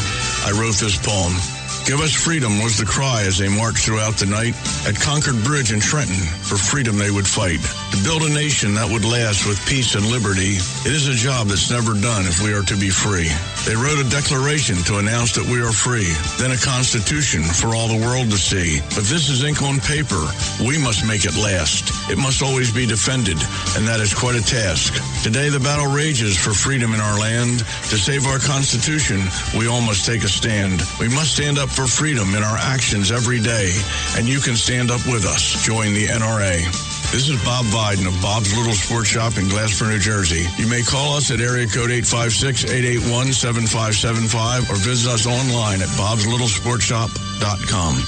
I wrote this poem. Give us freedom was the cry as they marched throughout the night. At Concord Bridge in Trenton, for freedom they would fight. To build a nation that would last with peace and liberty, it is a job that's never done if we are to be free. They wrote a declaration to announce that we are free, then a constitution for all the world to see. But this is ink on paper. We must make it last. It must always be defended, and that is quite a task. Today the battle rages for freedom in our land. To save our Constitution, we all must take a stand. We must stand up for freedom in our actions every day, and you can stand up with us. Join the NRA. This is Bob Biden of Bob's Little Sports Shop in Glasper, New Jersey. You may call us at area code 856-881-7575 or visit us online at bobslittle.sportshop.com.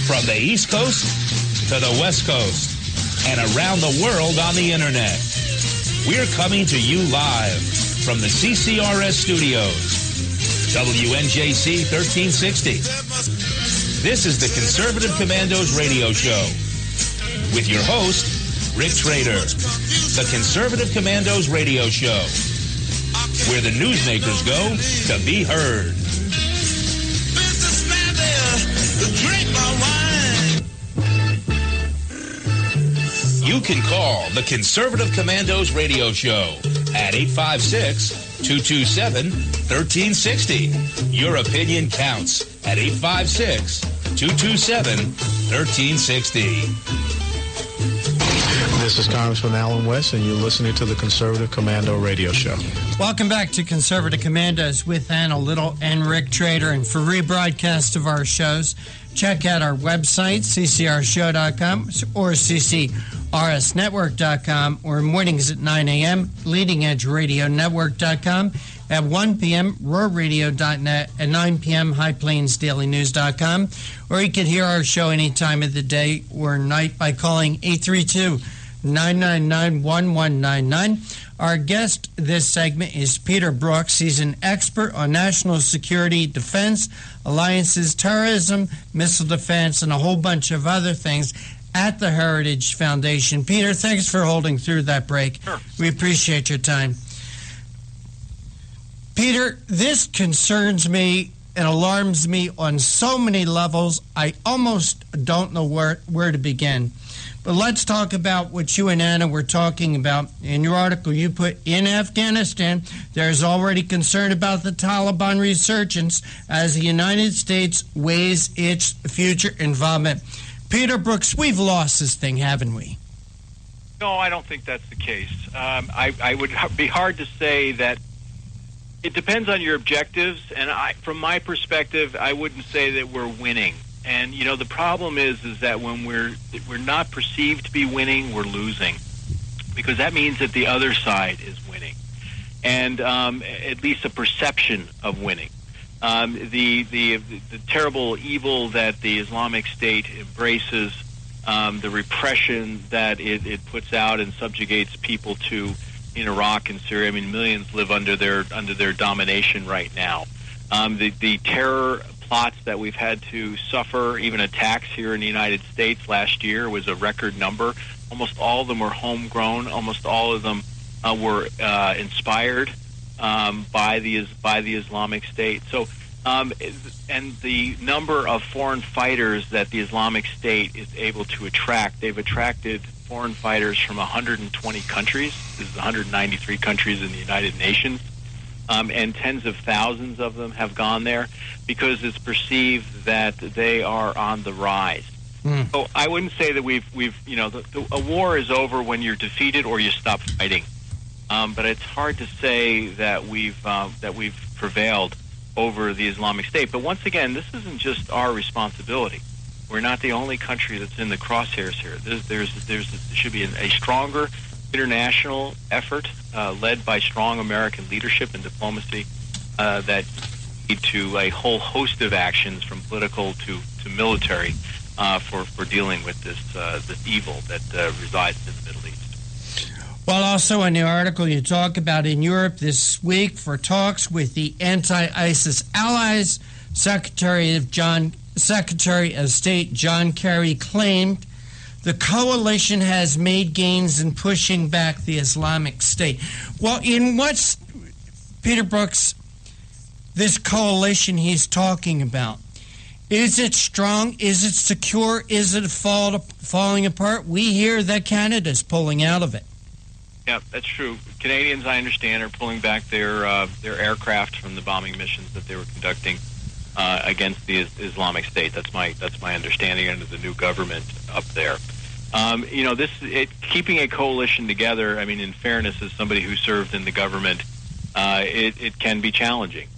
From the East Coast to the West Coast and around the world on the Internet, we're coming to you live from the CCRS studios, WNJC 1360. This is the Conservative Commandos radio show with your host, Rick Trader. The Conservative Commandos radio show, where the newsmakers go to be heard. You can call the Conservative Commandos radio show at 856-227-1360. Your opinion counts at 856-227-1360. This is Congressman Alan West, and you're listening to the Conservative Commando Radio Show. Welcome back to Conservative Commandos with Anna Little and Rick Trader. And for rebroadcast of our shows, check out our website, ccrshow.com or ccrsnetwork.com, or mornings at 9 a.m., leadingedgeradionetwork.com, at 1 p.m., roarradio.net, at 9 p.m., highplainsdailynews.com, or you can hear our show any time of the day or night by calling 832-999-1199. Our guest this segment is Peter Brooks. He's an expert on national security, defense, alliances, terrorism, missile defense, and a whole bunch of other things at the Heritage Foundation. Peter, thanks for holding through that break. Sure. We appreciate your time. Peter, this concerns me and alarms me on so many levels, I almost don't know where to begin. But let's talk about what you and Anna were talking about. In your article, you put, in Afghanistan, there's already concern about the Taliban resurgence as the United States weighs its future involvement. Peter Brooks, we've lost this thing, haven't we? No, I don't think that's the case. I would be hard to say that. It depends on your objectives, and from my perspective, I wouldn't say that we're winning. And the problem is that when we're not perceived to be winning, we're losing, because that means that the other side is winning, and at least a perception of winning. The terrible evil that the Islamic State embraces, the repression that it puts out and subjugates people to in Iraq and Syria. I mean, millions live under their domination right now. The terror plots that we've had to suffer, even attacks here in the United States last year, was a record number. Almost all of them were homegrown. Almost all of them were inspired by the Islamic State. So, and the number of foreign fighters that the Islamic State is able to attract, they've attracted foreign fighters from 120 countries. This is 193 countries in the United Nations. And tens of thousands of them have gone there because it's perceived that they are on the rise. So I wouldn't say that a war is over when you're defeated or you stop fighting. But it's hard to say that we've prevailed over the Islamic State. But once again, this isn't just our responsibility. We're not the only country that's in the crosshairs here. There should be a stronger international effort led by strong American leadership and diplomacy that lead to a whole host of actions, from political to military, for dealing with this evil that resides in the Middle East. Well, also in the article you talk about in Europe this week for talks with the anti-ISIS allies, Secretary of State John Kerry claimed the coalition has made gains in pushing back the Islamic State. Well, in what's, Peter Brooks, this coalition he's talking about? Is it strong? Is it secure? Is it falling apart? We hear that Canada's pulling out of it. Yeah, that's true. Canadians, I understand, are pulling back their aircraft from the bombing missions that they were conducting against the Islamic State. That's my understanding under the new government up there. Keeping a coalition together, I mean, in fairness, as somebody who served in the government, it can be challenging.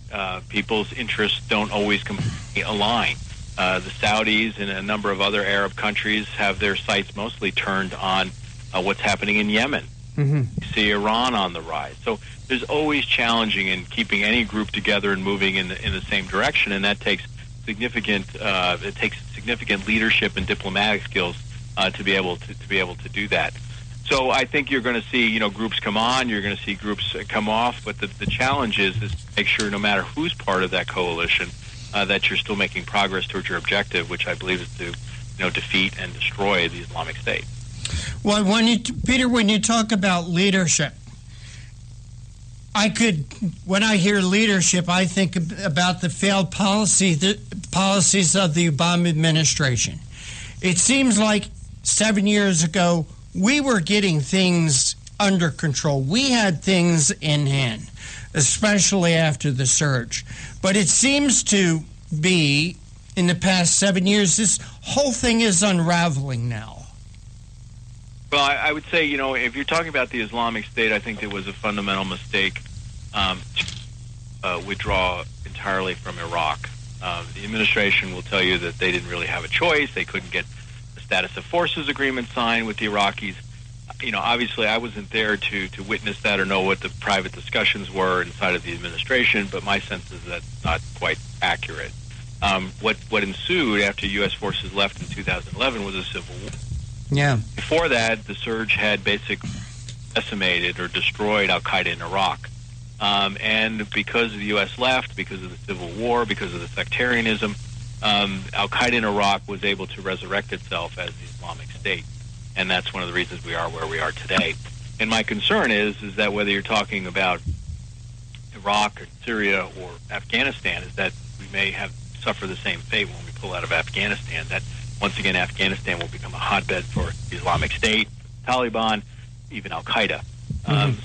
People's interests don't always completely align. The Saudis and a number of other Arab countries have their sights mostly turned on what's happening in Yemen. Mm-hmm. You see Iran on the rise. So there's always challenging in keeping any group together and moving in the same direction, and that takes significant leadership and diplomatic skills to be able to do that. So I think you're going to see groups come on, you're going to see groups come off, but the challenge is to make sure no matter who's part of that coalition that you're still making progress towards your objective, which I believe is to defeat and destroy the Islamic State. Well, Peter, when you talk about leadership, when I hear leadership, I think about the failed policies of the Obama administration. It seems like 7 years ago, we were getting things under control. We had things in hand, especially after the surge. But it seems to be, in the past 7 years, this whole thing is unraveling now. Well, I would say, if you're talking about the Islamic State, I think it was a fundamental mistake to withdraw entirely from Iraq. The administration will tell you that they didn't really have a choice. They couldn't get the status of forces agreement signed with the Iraqis. Obviously I wasn't there to witness that or know what the private discussions were inside of the administration, but my sense is that's not quite accurate. What ensued after U.S. forces left in 2011 was a civil war. Yeah. Before that, the surge had basically decimated or destroyed al-Qaeda in Iraq. And because the U.S. left, because of the civil war, because of the sectarianism, al-Qaeda in Iraq was able to resurrect itself as the Islamic State. And that's one of the reasons we are where we are today. And my concern is that whether you're talking about Iraq or Syria or Afghanistan, is that we may have suffer the same fate when we pull out of Afghanistan. That once again, Afghanistan will become a hotbed for Islamic State, Taliban, even Al Qaeda.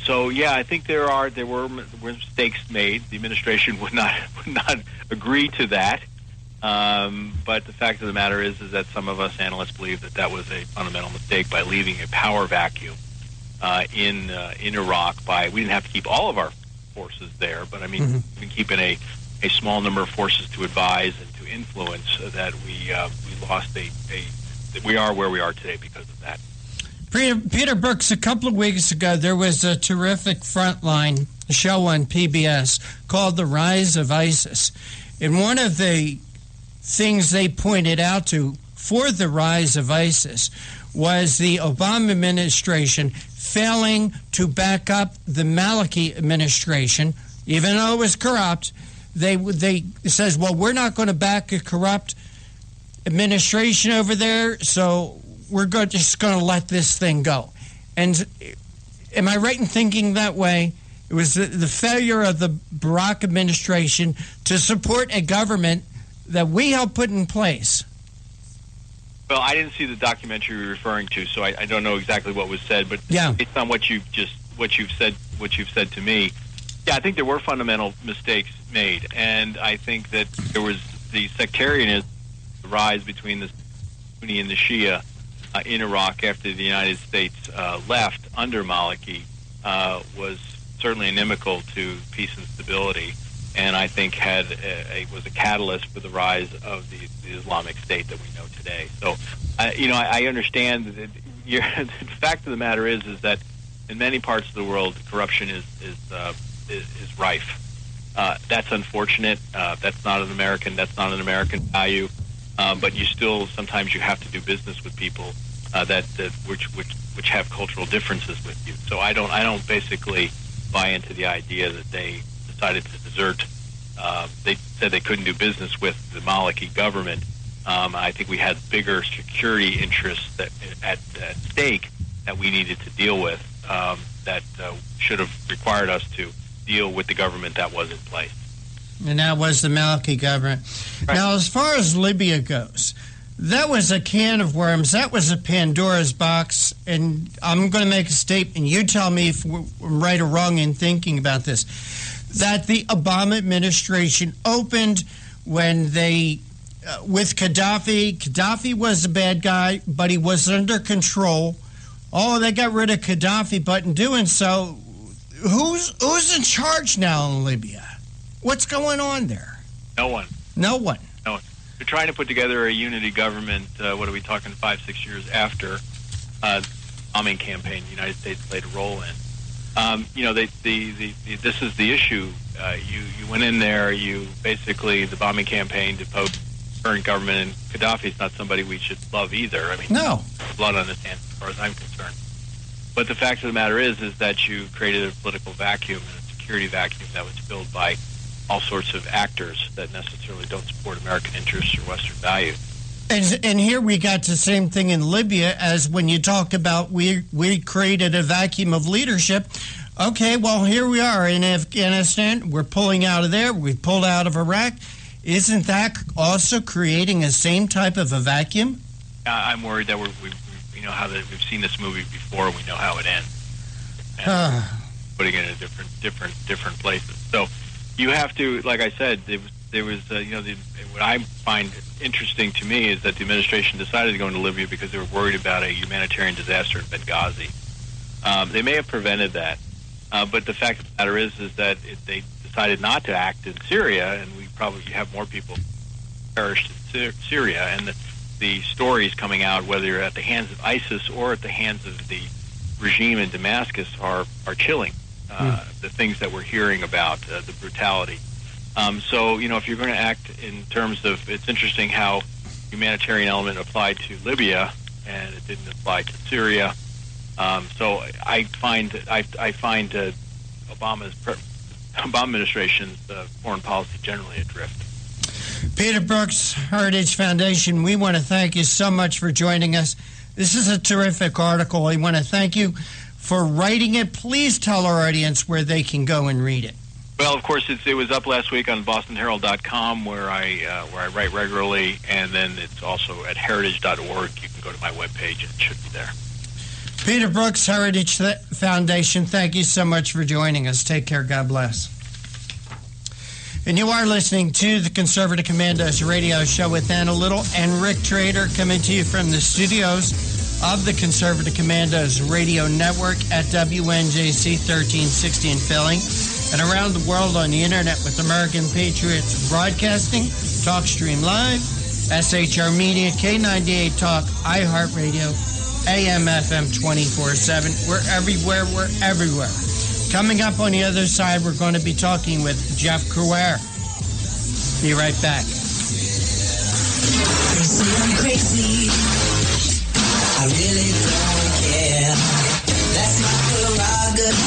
So yeah, I think there were mistakes made. The administration would not agree to that. But the fact of the matter is that some of us analysts believe that was a fundamental mistake by leaving a power vacuum in Iraq. We didn't have to keep all of our forces there, but I mean, even keeping a small number of forces to advise and to influence, that we lost that we are where we are today because of that. Peter Brooks, a couple of weeks ago, there was a terrific Frontline show on PBS called The Rise of ISIS. And one of the things they pointed out for the rise of ISIS was the Obama administration failing to back up the Maliki administration, even though it was corrupt. They says, well, we're not going to back a corrupt administration over there, so we're just going to let this thing go. And am I right in thinking that way? It was the failure of the Barack administration to support a government that we helped put in place. Well, I didn't see the documentary you're referring to, so I don't know exactly what was said. But based on what you've said to me, yeah, I think there were fundamental mistakes made, and I think that there was the sectarianism, the rise between the Sunni and the Shia in Iraq after the United States left under Maliki was certainly inimical to peace and stability, and I think was a catalyst for the rise of the Islamic State that we know today. So, I understand that the fact of the matter is that in many parts of the world, corruption is rife. That's unfortunate. That's not an American value. But sometimes you have to do business with people which have cultural differences with you. So I don't basically buy into the idea that they decided to desert. They said they couldn't do business with the Maliki government. I think we had bigger security interests at stake that we needed to deal with that should have required us to deal with the government that was in place. And that was the Maliki government. Right. Now, as far as Libya goes, that was a can of worms. That was a Pandora's box. And I'm going to make a statement. You tell me if we're right or wrong in thinking about this. That the Obama administration opened when they, with Gaddafi. Gaddafi was a bad guy, but he was under control. Oh, they got rid of Gaddafi, but in doing so, who's in charge now in Libya? What's going on there? No one. They're trying to put together a unity government. What are we talking? 5-6 years after the bombing campaign the United States played a role in. This is the issue. You went in there. The bombing campaign deposed the current government, and Gaddafi's not somebody we should love either. I mean, no blood on his hands as far as I'm concerned. But the fact of the matter is that you created a political vacuum and a security vacuum that was filled by all sorts of actors that necessarily don't support American interests or Western values. And here we got the same thing in Libya as when you talk about we created a vacuum of leadership. Okay, well, here we are in Afghanistan. We're pulling out of there. We've pulled out of Iraq. Isn't that also creating the same type of a vacuum? I'm worried that we know how we've seen this movie before. We know how it ends. And putting it in different places. So you have to, like I said, there was what I find interesting to me is that the administration decided to go into Libya because they were worried about a humanitarian disaster in Benghazi. They may have prevented that, but the fact of the matter is that they decided not to act in Syria, and we probably have more people perished in Syria. And the stories coming out, whether you're at the hands of ISIS or at the hands of the regime in Damascus, are chilling. The things that we're hearing about, the brutality. So, if you're going to act in terms of, it's interesting how humanitarian element applied to Libya and it didn't apply to Syria. So I find Obama administration's foreign policy generally adrift. Peter Brooks, Heritage Foundation, we want to thank you so much for joining us. This is a terrific article. I want to thank you for writing it. Please tell our audience where they can go and read it. Well, of course, it was up last week on BostonHerald.com, where I write regularly, and then it's also at heritage.org. You can go to my webpage, and it should be there. Peter Brooks, Heritage Foundation, thank you so much for joining us. Take care. God bless. And you are listening to the Conservative Commandos radio show with Anna Little and Rick Trader, coming to you from the studios of the Conservative Commandos radio network at WNJC 1360 in Philly, and around the world on the internet with American Patriots Broadcasting, TalkStream Live, SHR Media, K98 Talk, iHeartRadio, AM, FM 24/7. We're everywhere. We're everywhere. Coming up on the other side, we're going to be talking with Jeff Crouere. Be right back. They say I'm crazy. I really don't care. That's my prerogative.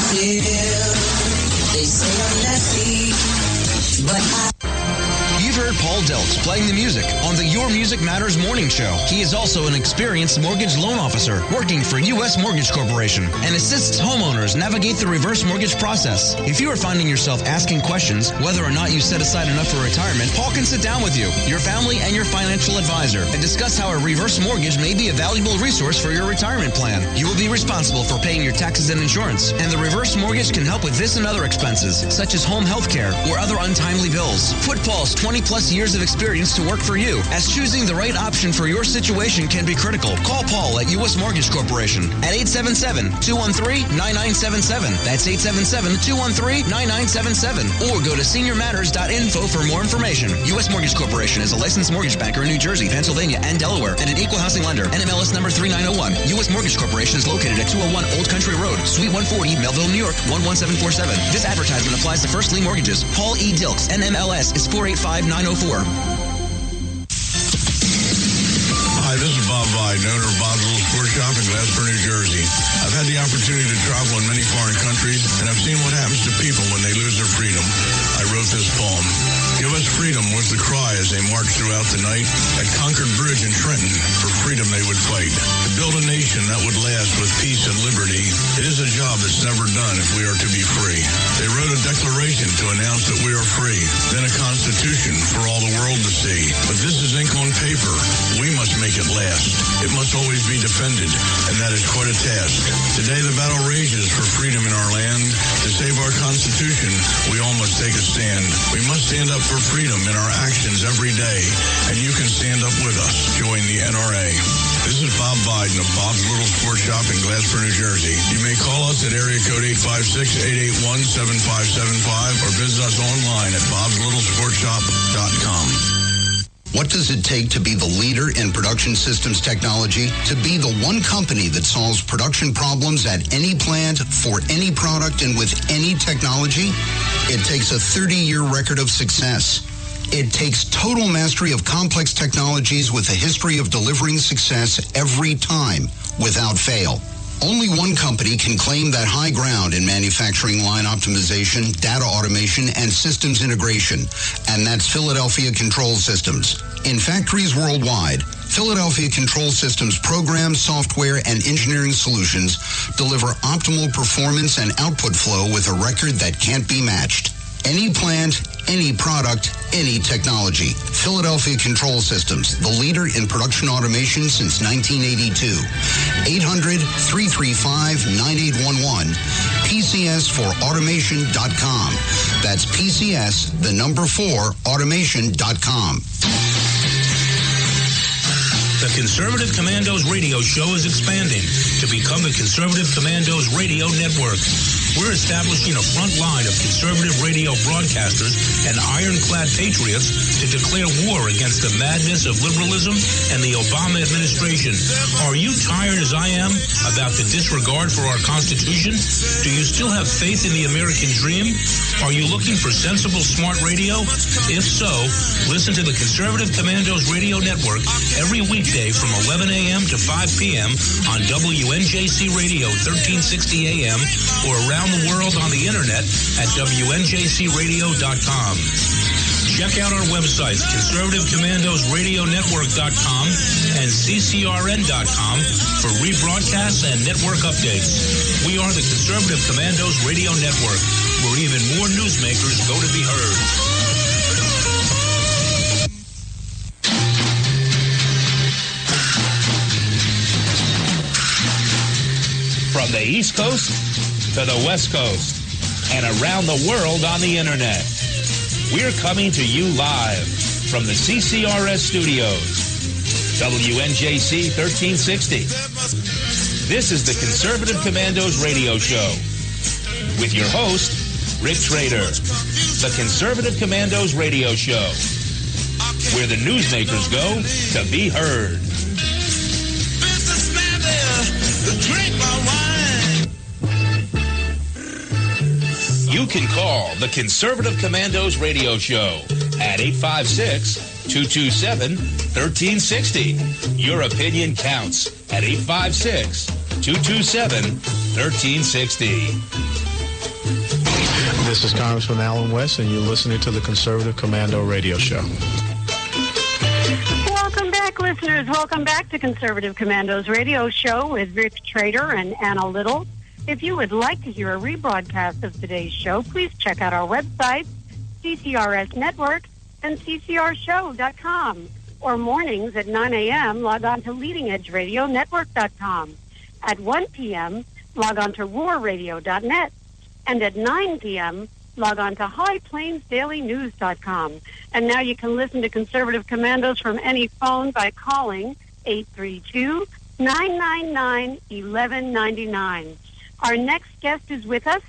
They say I'm nasty, but You've heard Paul Deltz playing the music on the Your Music Matters morning show. He is also an experienced mortgage loan officer working for U.S. Mortgage Corporation and assists homeowners navigate the reverse mortgage process. If you are finding yourself asking questions whether or not you set aside enough for retirement, Paul can sit down with you, your family, and your financial advisor and discuss how a reverse mortgage may be a valuable resource for your retirement plan. You will be responsible for paying your taxes and insurance, and the reverse mortgage can help with this and other expenses, such as home health care or other untimely bills. Put Paul's 20-plus years of experience to work for you, as choosing the right option for your situation can be critical. Call Paul at U.S. Mortgage Corporation at 877-213-9977. That's 877-213-9977. Or go to seniormatters.info for more information. U.S. Mortgage Corporation is a licensed mortgage banker in New Jersey, Pennsylvania, and Delaware, and an equal housing lender. NMLS number 3901. U.S. Mortgage Corporation is located at 201 Old Country Road, Suite 140, Melville, New York, 11747. This advertisement applies to first lien mortgages. Paul E. Dilks, NMLS is 485904. Hi, this is Bob Vide, owner of Bob's Little Sports Shop in Glasper, New Jersey. I've had the opportunity to travel in many foreign countries, and I've seen what happens to people when they lose their freedom. I wrote this poem. Give us freedom was the cry as they marched throughout the night. At Concord Bridge in Trenton, for freedom they would fight. To build a nation that would last with peace and liberty, it is a job that's never done if we are to be free. They wrote a declaration to announce that we are free, then a constitution for all the world to see. But this is ink on paper. We must make it last. It must always be defended, and that is quite a task. Today the battle rages for freedom in our land. To save our Constitution, we all must take a stand. We must stand up for freedom in our actions every day, and you can stand up with us. Join the NRA. This is Bob Biden of Bob's Little Sports Shop in Glasper, New Jersey. You may call us at area code 856-881-7575 or visit us online at bobslittle.sportshop.com. What does it take to be the leader in production systems technology? To be the one company that solves production problems at any plant, for any product, and with any technology? It takes a 30-year record of success. It takes total mastery of complex technologies with a history of delivering success every time, without fail. Only one company can claim that high ground in manufacturing line optimization, data automation, and systems integration, and that's Philadelphia Control Systems. In factories worldwide, Philadelphia Control Systems programs, software, and engineering solutions deliver optimal performance and output flow with a record that can't be matched. Any plant, any product, any technology. Philadelphia Control Systems, the leader in production automation since 1982. 800-335-9811. PCS4automation.com. That's PCS, the number 4, automation.com. The Conservative Commandos radio show is expanding to become the Conservative Commandos radio network. We're establishing a front line of conservative radio broadcasters and ironclad patriots to declare war against the madness of liberalism and the Obama administration. Are you tired, as I am, about the disregard for our Constitution? Do you still have faith in the American dream? Are you looking for sensible, smart radio? If so, listen to the Conservative Commandos radio network every weekday from 11 a.m. to 5 p.m. on WNJC Radio 1360 a.m. or around the world on the internet at WNJCradio.com. Check out our websites, ConservativeCommandosRadioNetwork.com and CCRN.com for rebroadcasts and network updates. We are the Conservative Commandos Radio Network. where even more newsmakers go to be heard. From the East Coast to the West Coast and around the world on the Internet, we're coming to you live from the CCRS studios. WNJC 1360. This is the Conservative Commandos radio show with your host, Rick Trader. The Conservative Commandos radio show, where the newsmakers go to be heard. You can call the Conservative Commandos radio show at 856-227-1360. Your opinion counts at 856-227-1360. This is Congressman Alan West, and you're listening to the Conservative Commando radio show. Welcome back, listeners. Welcome back to Conservative Commandos radio show with Rick Trader and Anna Little. If you would like to hear a rebroadcast of today's show, please check out our website, CCRS Network, and ccrshow.com. Or mornings at 9 a.m., log on to leadingedgeradionetwork.com. At 1 p.m., log on to roarradio.net. And at 9 p.m., log on to highplainsdailynews.com. And now you can listen to Conservative Commandos from any phone by calling 832-999-1199. Our next guest is with us,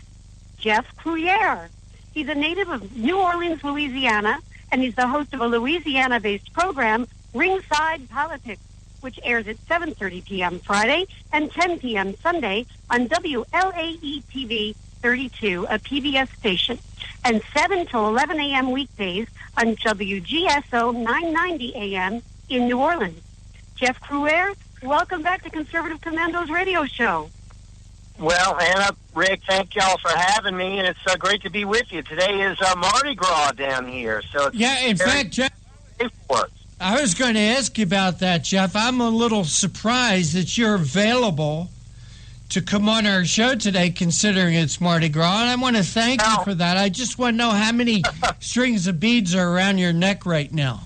Jeff Cruyere. He's a native of New Orleans, Louisiana, and he's the host of a Louisiana-based program, Ringside Politics, which airs at 7:30 p.m. Friday and 10 p.m. Sunday on WLAE-TV 32, a PBS station, and 7 till 11 a.m. weekdays on WGSO 990 a.m. in New Orleans. Jeff Cruyere, welcome back to Conservative Commandos radio show. Well, Anna, Rick, thank y'all for having me, and it's great to be with you. Today is Mardi Gras down here, so it's in fact, Jeff, I was going to ask you about that, Jeff. I'm a little surprised that you're available to come on our show today, considering it's Mardi Gras, and I want to thank you for that. I just want to know how many strings of beads are around your neck right now.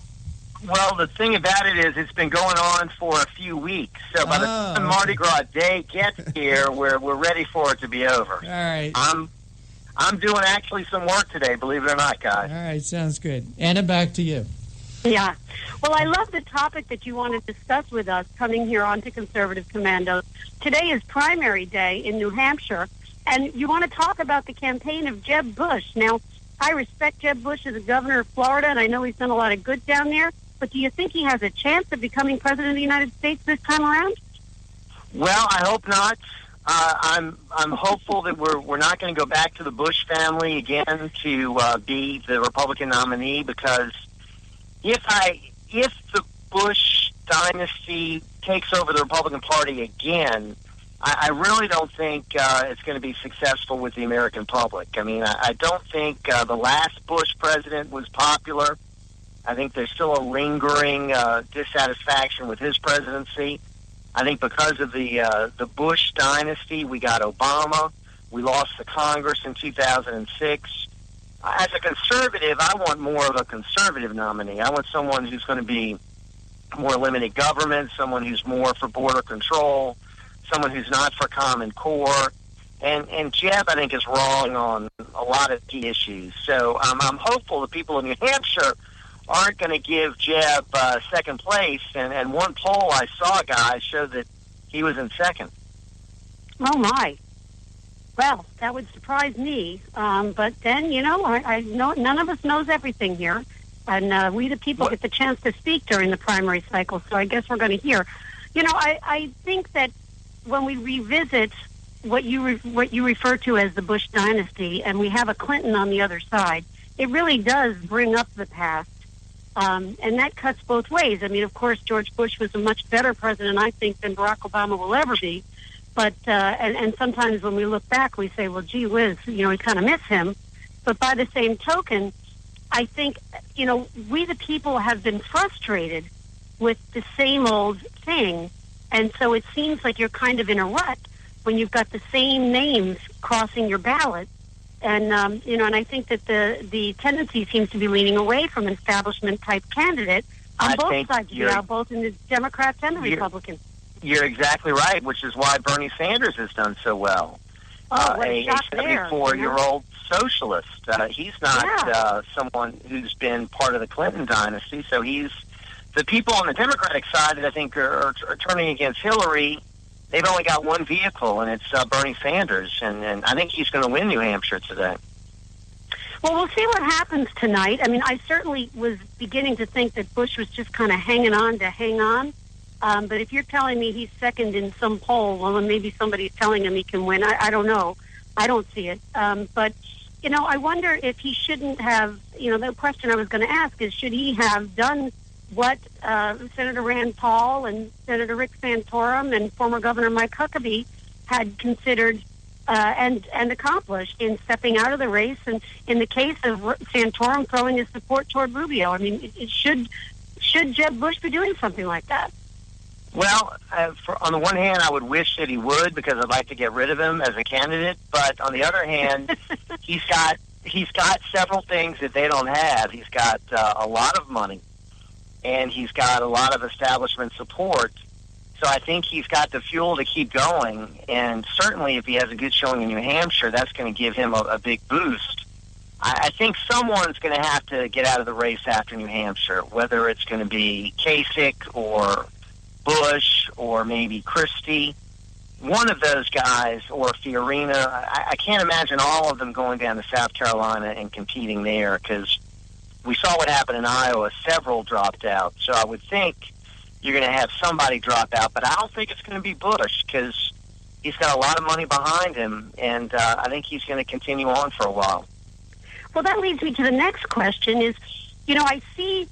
Well, the thing about it is it's been going on for a few weeks. So by the time Mardi Gras Day gets here, we're ready for it to be over. All right. I'm doing actually some work today, believe it or not, guys. All right, sounds good. Anna, back to you. Yeah. Well, I love the topic that you want to discuss with us coming here on to Conservative Commandos. Today is primary day in New Hampshire, and you want to talk about the campaign of Jeb Bush. Now, I respect Jeb Bush as a governor of Florida, and I know he's done a lot of good down there. But do you think he has a chance of becoming president of the United States this time around? Well, I hope not. I'm hopeful that we're not going to go back to the Bush family again to be the Republican nominee, because if the Bush dynasty takes over the Republican Party again, I really don't think it's going to be successful with the American public. I mean, I don't think the last Bush president was popular. I think there's still a lingering dissatisfaction with his presidency. I think because of the Bush dynasty, we got Obama. We lost the Congress in 2006. As a conservative, I want more of a conservative nominee. I want someone who's going to be more limited government, someone who's more for border control, someone who's not for Common Core. And Jeb, I think, is wrong on a lot of key issues. So I'm hopeful the people of New Hampshire aren't going to give Jeb second place. And one poll I saw, guys, showed that he was in second. Oh, my. Well, that would surprise me. But then, you know, I know none of us knows everything here. And we the people get the chance to speak during the primary cycle. So I guess we're going to hear. You know, I think that when we revisit what you refer to as the Bush dynasty, and we have a Clinton on the other side, it really does bring up the past. And that cuts both ways. I mean, of course, George Bush was a much better president, I think, than Barack Obama will ever be. But and sometimes when we look back, we say, well, gee whiz, you know, we kind of miss him. But by the same token, I think, you know, we the people have been frustrated with the same old thing. And so it seems like you're kind of in a rut when you've got the same names crossing your ballot. And you know, and I think that the tendency seems to be leaning away from an establishment type candidate on both sides of the aisle, both in the Democrats and the Republicans. You're exactly right, which is why Bernie Sanders has done so well. A 74-year-old socialist. He's not someone who's been part of the Clinton dynasty, so he's the people on the Democratic side that I think are turning against Hillary. They've only got one vehicle, and it's Bernie Sanders, and I think he's going to win New Hampshire today. Well, we'll see what happens tonight. I mean, I certainly was beginning to think that Bush was just kind of hanging on to hang on. But if you're telling me he's second in some poll, well, then maybe somebody's telling him he can win. I don't know. I don't see it. But, you know, I wonder if he shouldn't have, you know, the question I was going to ask is, should he have done what Senator Rand Paul and Senator Rick Santorum and former Governor Mike Huckabee had considered and accomplished in stepping out of the race, and in the case of Santorum throwing his support toward Rubio? I mean, should Jeb Bush be doing something like that? Well, on the one hand, I would wish that he would, because I'd like to get rid of him as a candidate. But on the other hand, he's got several things that they don't have. He's got a lot of money, and he's got a lot of establishment support. So I think he's got the fuel to keep going. And certainly, if he has a good showing in New Hampshire, that's going to give him a big boost. I think someone's going to have to get out of the race after New Hampshire, whether it's going to be Kasich or Bush or maybe Christie, one of those guys, or Fiorina. I can't imagine all of them going down to South Carolina and competing there, because we saw what happened in Iowa. Several dropped out. So I would think you're going to have somebody drop out, but I don't think it's going to be Bush, because he's got a lot of money behind him, and I think he's going to continue on for a while. Well, that leads me to the next question is, you know, I see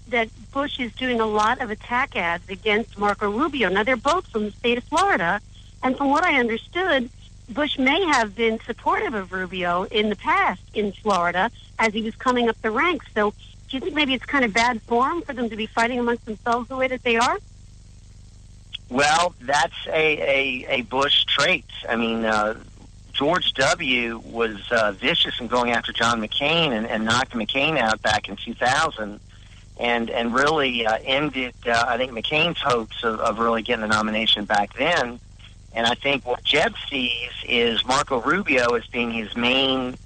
that Bush is doing a lot of attack ads against Marco Rubio. Now, they're both from the state of Florida, and from what I understood, Bush may have been supportive of Rubio in the past in Florida as he was coming up the ranks. So do you think maybe it's kind of bad form for them to be fighting amongst themselves the way that they are? Well, that's a Bush trait. I mean, George W. was vicious in going after John McCain and knocked McCain out back in 2000. And really ended, I think, McCain's hopes of really getting the nomination back then. And I think what Jeb sees is Marco Rubio as being his main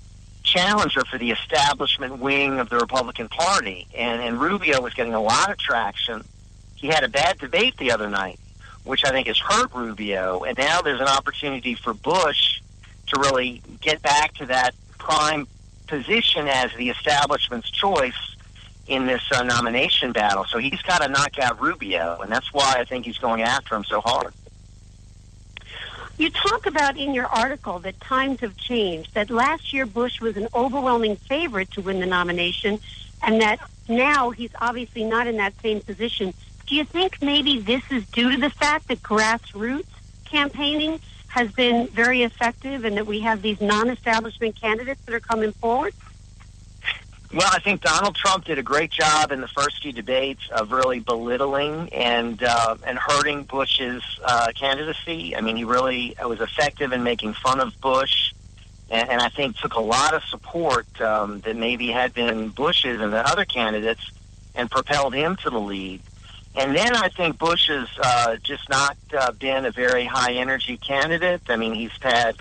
challenger for the establishment wing of the Republican Party. And Rubio was getting a lot of traction. He had a bad debate the other night, which I think has hurt Rubio. And now there's an opportunity for Bush to really get back to that prime position as the establishment's choice in this nomination battle. So he's got to knock out Rubio, and that's why I think he's going after him so hard. You talk about in your article that times have changed, that last year Bush was an overwhelming favorite to win the nomination, and that now he's obviously not in that same position. Do you think maybe this is due to the fact that grassroots campaigning has been very effective and that we have these non-establishment candidates that are coming forward? Well, I think Donald Trump did a great job in the first few debates of really belittling and hurting Bush's candidacy. I mean, he really was effective in making fun of Bush, and I think took a lot of support that maybe had been Bush's and the other candidates and propelled him to the lead. And then I think Bush has just not been a very high-energy candidate. I mean, he's had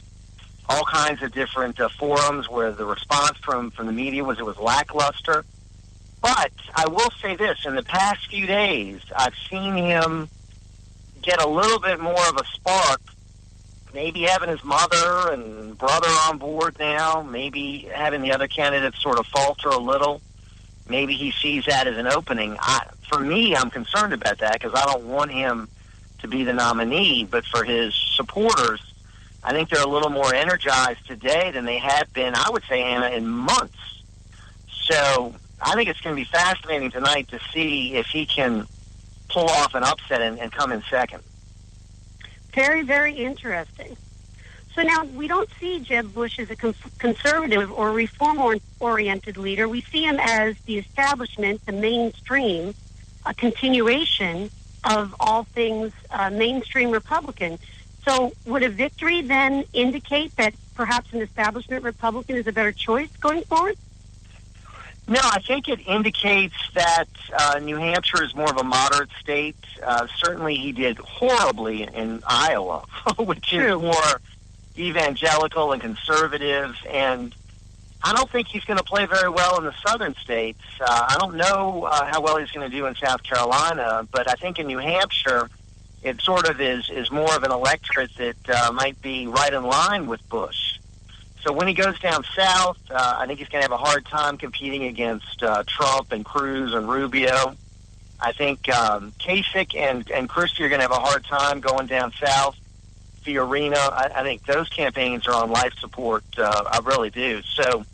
all kinds of different forums where the response from the media was it was lackluster. But I will say this, in the past few days, I've seen him get a little bit more of a spark, maybe having his mother and brother on board now, maybe having the other candidates sort of falter a little. Maybe he sees that as an opening. For me, I'm concerned about that because I don't want him to be the nominee, but for his supporters, I think they're a little more energized today than they have been, I would say, Anna, in months. So I think it's going to be fascinating tonight to see if he can pull off an upset and come in second. Very, very interesting. So now we don't see Jeb Bush as a conservative or reform-oriented leader. We see him as the establishment, the mainstream, a continuation of all things mainstream Republican. So would a victory then indicate that perhaps an establishment Republican is a better choice going forward? No, I think it indicates that New Hampshire is more of a moderate state. Certainly he did horribly in Iowa, which is more evangelical and conservative, and I don't think he's going to play very well in the southern states. I don't know how well he's going to do in South Carolina, but I think in New Hampshire it sort of is more of an electorate that might be right in line with Bush. So when he goes down south, I think he's going to have a hard time competing against Trump and Cruz and Rubio. I think Kasich and Christie are going to have a hard time going down south. Fiorina, I think those campaigns are on life support. I really do. So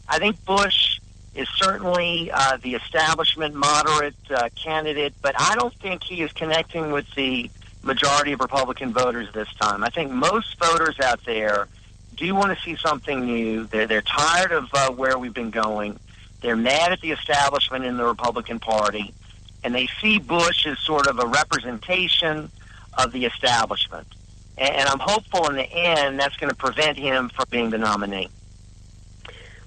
I think Bush is certainly the establishment moderate candidate, but I don't think he is connecting with the majority of Republican voters this time. I think most voters out there do want to see something new. They're tired of where we've been going. They're mad at the establishment in the Republican Party, and they see Bush as sort of a representation of the establishment. And I'm hopeful in the end that's going to prevent him from being the nominee.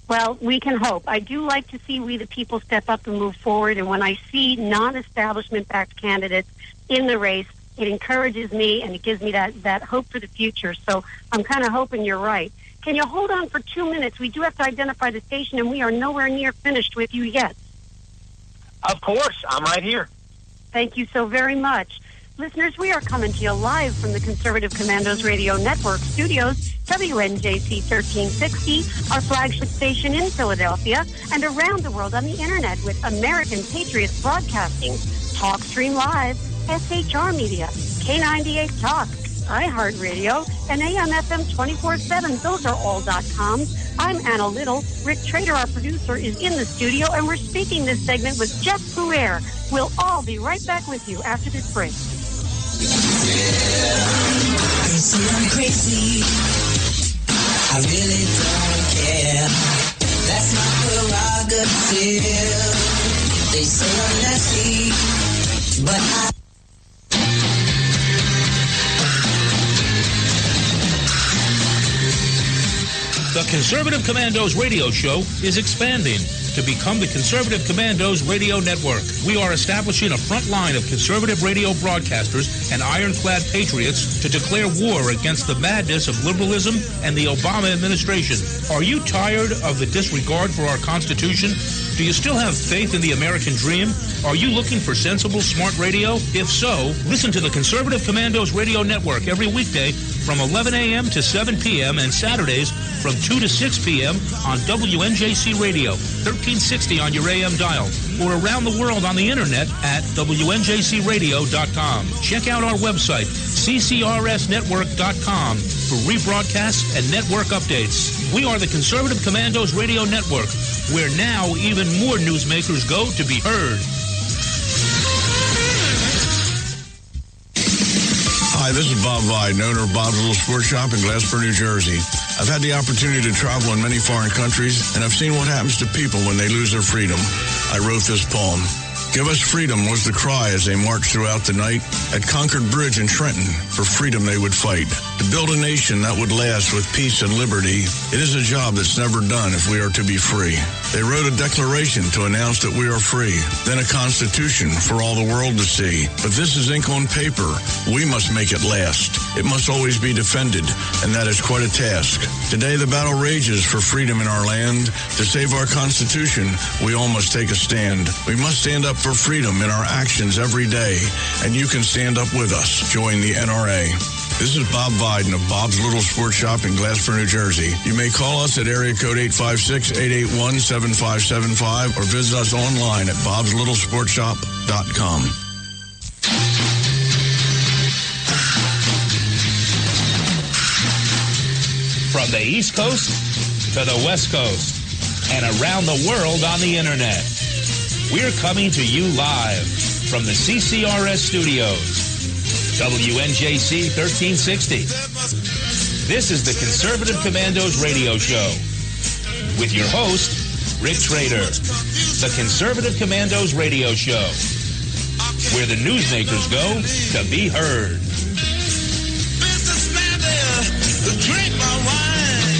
Well, we can hope. I do like to see we the people step up and move forward, and when I see non-establishment-backed candidates in the race, it encourages me and it gives me that hope for the future. So I'm kind of hoping you're right. Can you hold on for 2 minutes? We do have to identify the station, and we are nowhere near finished with you yet. Of course. I'm right here. Thank you so very much. Listeners, we are coming to you live from the Conservative Commandos Radio Network studios, WNJC 1360, our flagship station in Philadelphia, and around the world on the Internet with American Patriots Broadcasting, TalkStream Live, SHR Media, K98 Talk, iHeartRadio, and AM/FM 24/7. Those are all .coms. I'm Anna Little. Rick Trader, our producer, is in the studio, and we're speaking this segment with Jeff Pouer. We'll all be right back with you after this break. They say I'm crazy. I really don't care. That's my prerogative. They say I'm nasty, but I... The Conservative Commandos radio show is expanding to become the Conservative Commandos radio network. We are establishing a front line of conservative radio broadcasters and ironclad patriots to declare war against the madness of liberalism and the Obama administration. Are you tired of the disregard for our Constitution? Do you still have faith in the American dream? Are you looking for sensible, smart radio? If so, listen to the Conservative Commandos radio network every weekday from 11 a.m. to 7 p.m. and Saturdays from 2 to 6 p.m. on WNJC Radio, 1360 on your AM dial, or around the world on the Internet at WNJCradio.com. Check out our website, ccrsnetwork.com, for rebroadcasts and network updates. We are the Conservative Commandos Radio Network, where now even more newsmakers go to be heard. Hi, this is Bob Viden, owner of Bob's Little Sports Shop in Glasper, New Jersey. I've had the opportunity to travel in many foreign countries, and I've seen what happens to people when they lose their freedom. I wrote this poem. Give us freedom was the cry as they marched throughout the night. At Concord Bridge in Trenton, for freedom they would fight. To build a nation that would last with peace and liberty, it is a job that's never done if we are to be free. They wrote a declaration to announce that we are free, then a constitution for all the world to see. But this is ink on paper. We must make it last. It must always be defended, and that is quite a task. Today the battle rages for freedom in our land. To save our Constitution, we all must take a stand. We must stand up for freedom in our actions every day, and you can stand up with us. Join the NRA. This is Bob Viden of Bob's Little Sports Shop in Glasper, New Jersey. You may call us at area code 856-881-7575 or visit us online at bobslittle.sportshop.com. From the East Coast to the West Coast and around the world on the Internet, we're coming to you live from the CCRS studios, WNJC 1360. This is the Conservative Commandos radio show with your host, Rick Trader. The Conservative Commandos radio show, where the newsmakers go to be heard. Drink my wine.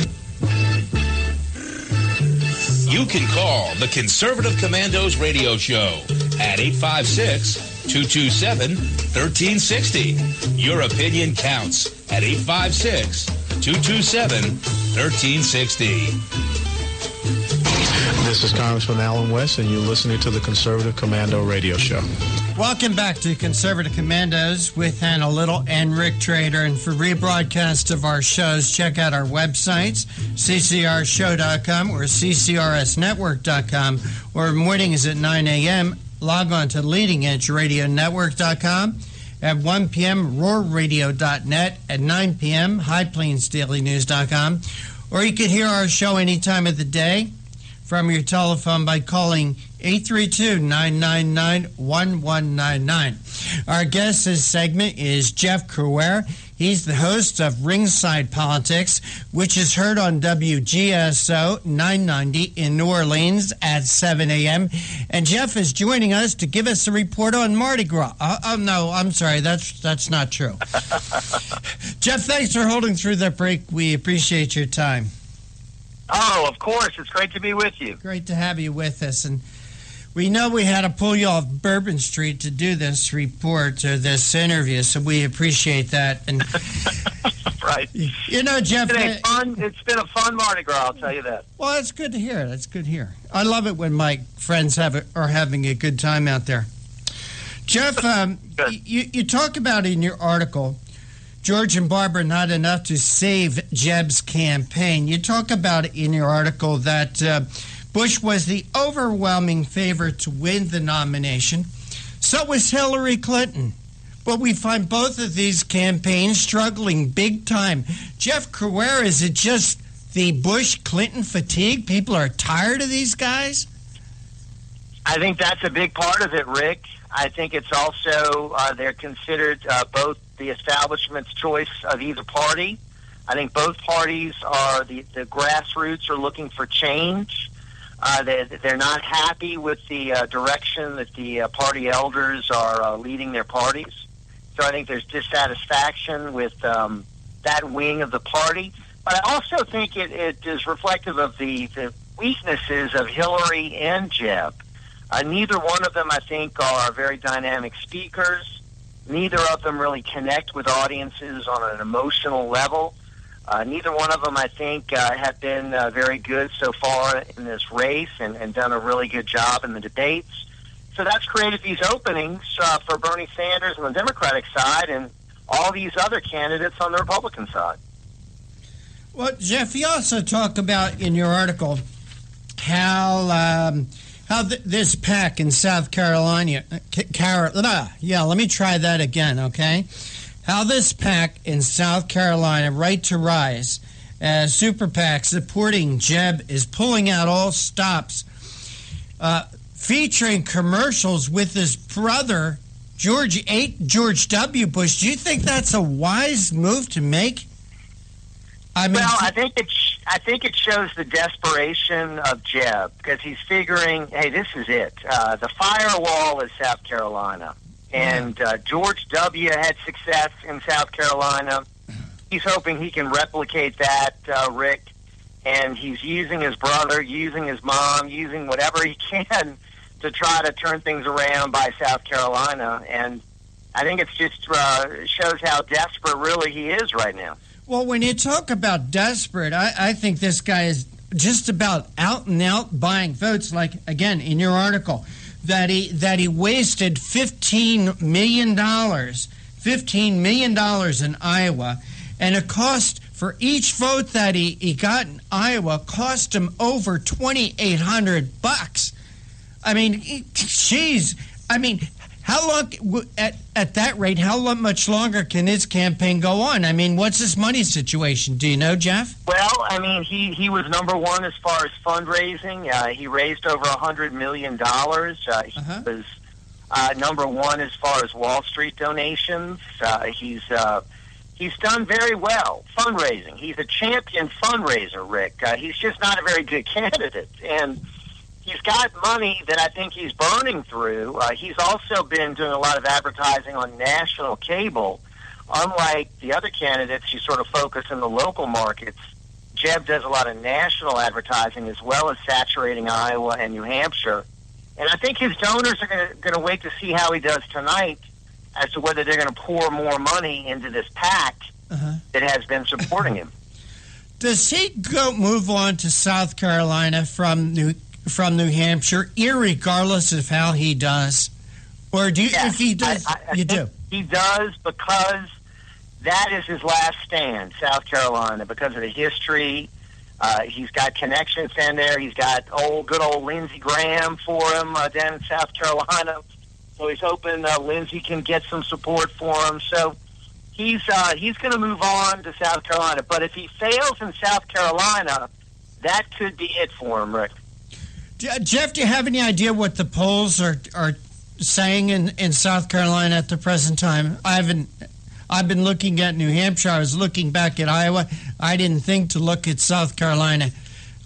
can call the Conservative Commandos radio show at 856-227-1360. Your opinion counts at 856-227-1360. This is Congressman Alan West, and you're listening to the Conservative Commando radio show. Welcome back to Conservative Commandos with Hannah Little and Rick Trader. And for rebroadcast of our shows, check out our websites, ccrshow.com or ccrsnetwork.com, or mornings at 9 a.m. Log on to leadingedgeradionetwork.com. At 1 p.m., roarradio.net. At 9 p.m., highplainsdailynews.com. Or you can hear our show any time of the day from your telephone by calling 832-999-1199. Our guest this segment is Jeff Crouere. He's the host of Ringside Politics, which is heard on WGSO 990 in New Orleans at 7 a.m. And Jeff is joining us to give us a report on Mardi Gras. No, I'm sorry. That's not true. Jeff, thanks for holding through the break. We appreciate your time. Oh, of course. It's great to be with you. Great to have you with us. And we know we had to pull you off Bourbon Street to do this report or this interview, so we appreciate that. And right. You know, Jeff, it's been a fun Mardi Gras, I'll tell you that. Well, that's good to hear. That's good to hear. I love it when my friends are having a good time out there. Jeff, you talk about in your article, George and Barbara not enough to save Jeb's campaign. You talk about it in your article that Bush was the overwhelming favorite to win the nomination. So was Hillary Clinton. But we find both of these campaigns struggling big time. Jeff Crouere, is it just the Bush-Clinton fatigue? People are tired of these guys? I think that's a big part of it, Rick. I think it's also they're considered both the establishment's choice of either party. I think both parties are the grassroots are looking for change. They're not happy with the direction that the party elders are leading their parties. So I think there's dissatisfaction with that wing of the party. But I also think it is reflective of the weaknesses of Hillary and Jeb. Neither one of them, I think, are very dynamic speakers. Neither of them really connect with audiences on an emotional level. Neither one of them, I think, have been very good so far in this race and done a really good job in the debates. So that's created these openings for Bernie Sanders on the Democratic side and all these other candidates on the Republican side. Well, Jeff, you also talk about in your article how this PAC in South Carolina, let me try that again, okay? How this PAC in South Carolina, Right to Rise, super PAC supporting Jeb, is pulling out all stops, featuring commercials with his brother, George W. Bush. Do you think that's a wise move to make? I think it shows the desperation of Jeb, because he's figuring, hey, this is it. The firewall is South Carolina. And George W. had success in South Carolina. He's hoping he can replicate that, Rick. And he's using his brother, using his mom, using whatever he can to try to turn things around by South Carolina. And I think it's just shows how desperate really he is right now. Well, when you talk about desperate, I think this guy is just about out and out buying votes. Like, again, in your article, that he wasted $15 million in Iowa, and it cost for each vote that he got in Iowa cost him over $2,800. I mean, geez. I mean, how long at that rate? How much longer can his campaign go on? I mean, what's his money situation? Do you know, Jeff? Well, I mean, he was number one as far as fundraising. He raised over $100 million. He was number one as far as Wall Street donations. He's done very well fundraising. He's a champion fundraiser, Rick. He's just not a very good candidate, and he's got money that I think he's burning through. He's also been doing a lot of advertising on national cable. Unlike the other candidates, who sort of focus in the local markets, Jeb does a lot of national advertising as well as saturating Iowa and New Hampshire. And I think his donors are going to wait to see how he does tonight as to whether they're going to pour more money into this PAC that has been supporting him. Does he move on to South Carolina from New Hampshire, irregardless of how he does? Or do you, if he does, you do? He does, because that is his last stand, South Carolina, because of the history. He's got connections in there. He's got good old Lindsey Graham for him down in South Carolina. So he's hoping Lindsey can get some support for him. So he's going to move on to South Carolina. But if he fails in South Carolina, that could be it for him, Rick. Jeff, do you have any idea what the polls are saying in South Carolina at the present time? I've been looking at New Hampshire. I was looking back at Iowa. I didn't think to look at South Carolina.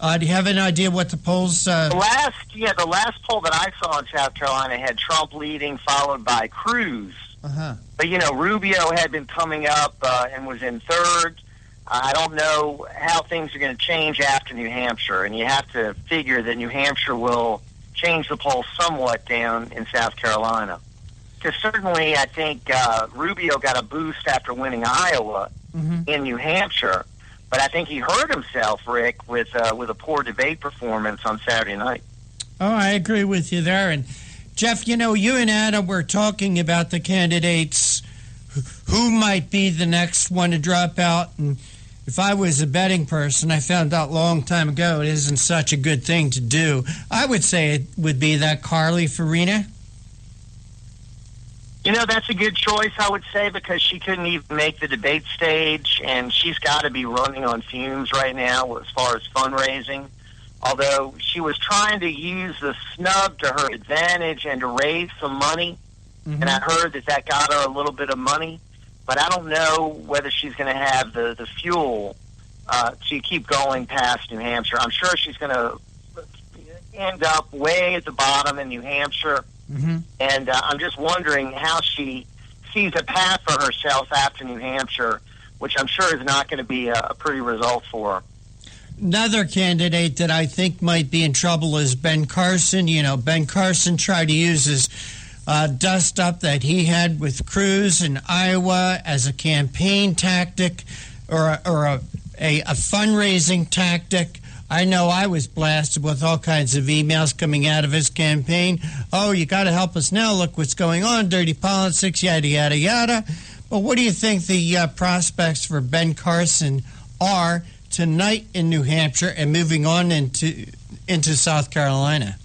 Do you have any idea what the polls? The last poll that I saw in South Carolina had Trump leading, followed by Cruz. But Rubio had been coming up and was in third. I don't know how things are going to change after New Hampshire, and you have to figure that New Hampshire will change the polls somewhat down in South Carolina. Because certainly I think Rubio got a boost after winning Iowa in New Hampshire, but I think he hurt himself, Rick, with a poor debate performance on Saturday night. Oh, I agree with you there. And Jeff, you and Anna were talking about the candidates who might be the next one to drop out. And if I was a betting person, I found out a long time ago it isn't such a good thing to do. I would say it would be that Carly Fiorina. That's a good choice, I would say, because she couldn't even make the debate stage, and she's got to be running on fumes right now as far as fundraising. Although she was trying to use the snub to her advantage and to raise some money, and I heard that got her a little bit of money, but I don't know whether she's going to have the fuel to keep going past New Hampshire. I'm sure she's going to end up way at the bottom in New Hampshire. And I'm just wondering how she sees a path for herself after New Hampshire, which I'm sure is not going to be a pretty result for her. Another candidate that I think might be in trouble is Ben Carson. Ben Carson tried to use his dust up that he had with Cruz in Iowa as a campaign tactic or a fundraising tactic. I know I was blasted with all kinds of emails coming out of his campaign. Oh, you got to help us now. Look what's going on. Dirty politics, yada, yada, yada. But what do you think the prospects for Ben Carson are tonight in New Hampshire and moving on into South Carolina?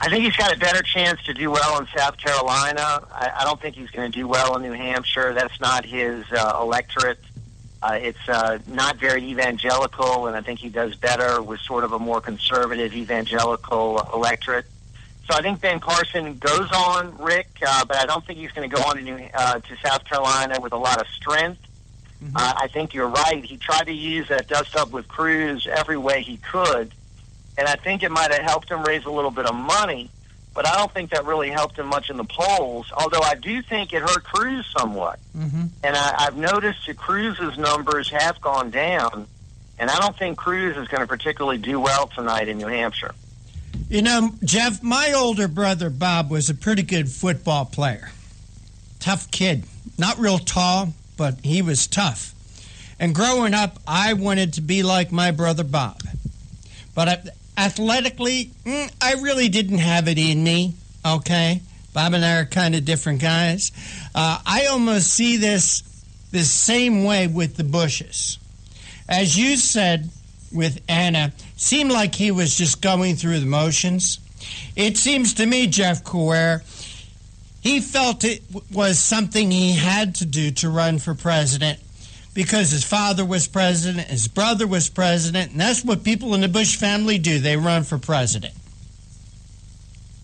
I think he's got a better chance to do well in South Carolina. I don't think he's going to do well in New Hampshire. That's not his electorate. It's not very evangelical, and I think he does better with sort of a more conservative evangelical electorate. So I think Ben Carson goes on, Rick, but I don't think he's going to go on to South Carolina with a lot of strength. I think you're right. He tried to use that dust up with Cruz every way he could, and I think it might have helped him raise a little bit of money, but I don't think that really helped him much in the polls, although I do think it hurt Cruz somewhat. And I've noticed that Cruz's numbers have gone down, and I don't think Cruz is going to particularly do well tonight in New Hampshire. Jeff, my older brother Bob was a pretty good football player. Tough kid. Not real tall, but he was tough. And growing up, I wanted to be like my brother Bob. But athletically, I really didn't have it in me, okay? Bob and I are kind of different guys. I almost see this same way with the Bushes. As you said with Anna, seemed like he was just going through the motions. It seems to me, Jeff Couer, he felt it was something he had to do to run for president because his father was president, his brother was president, and that's what people in the Bush family do. They run for president.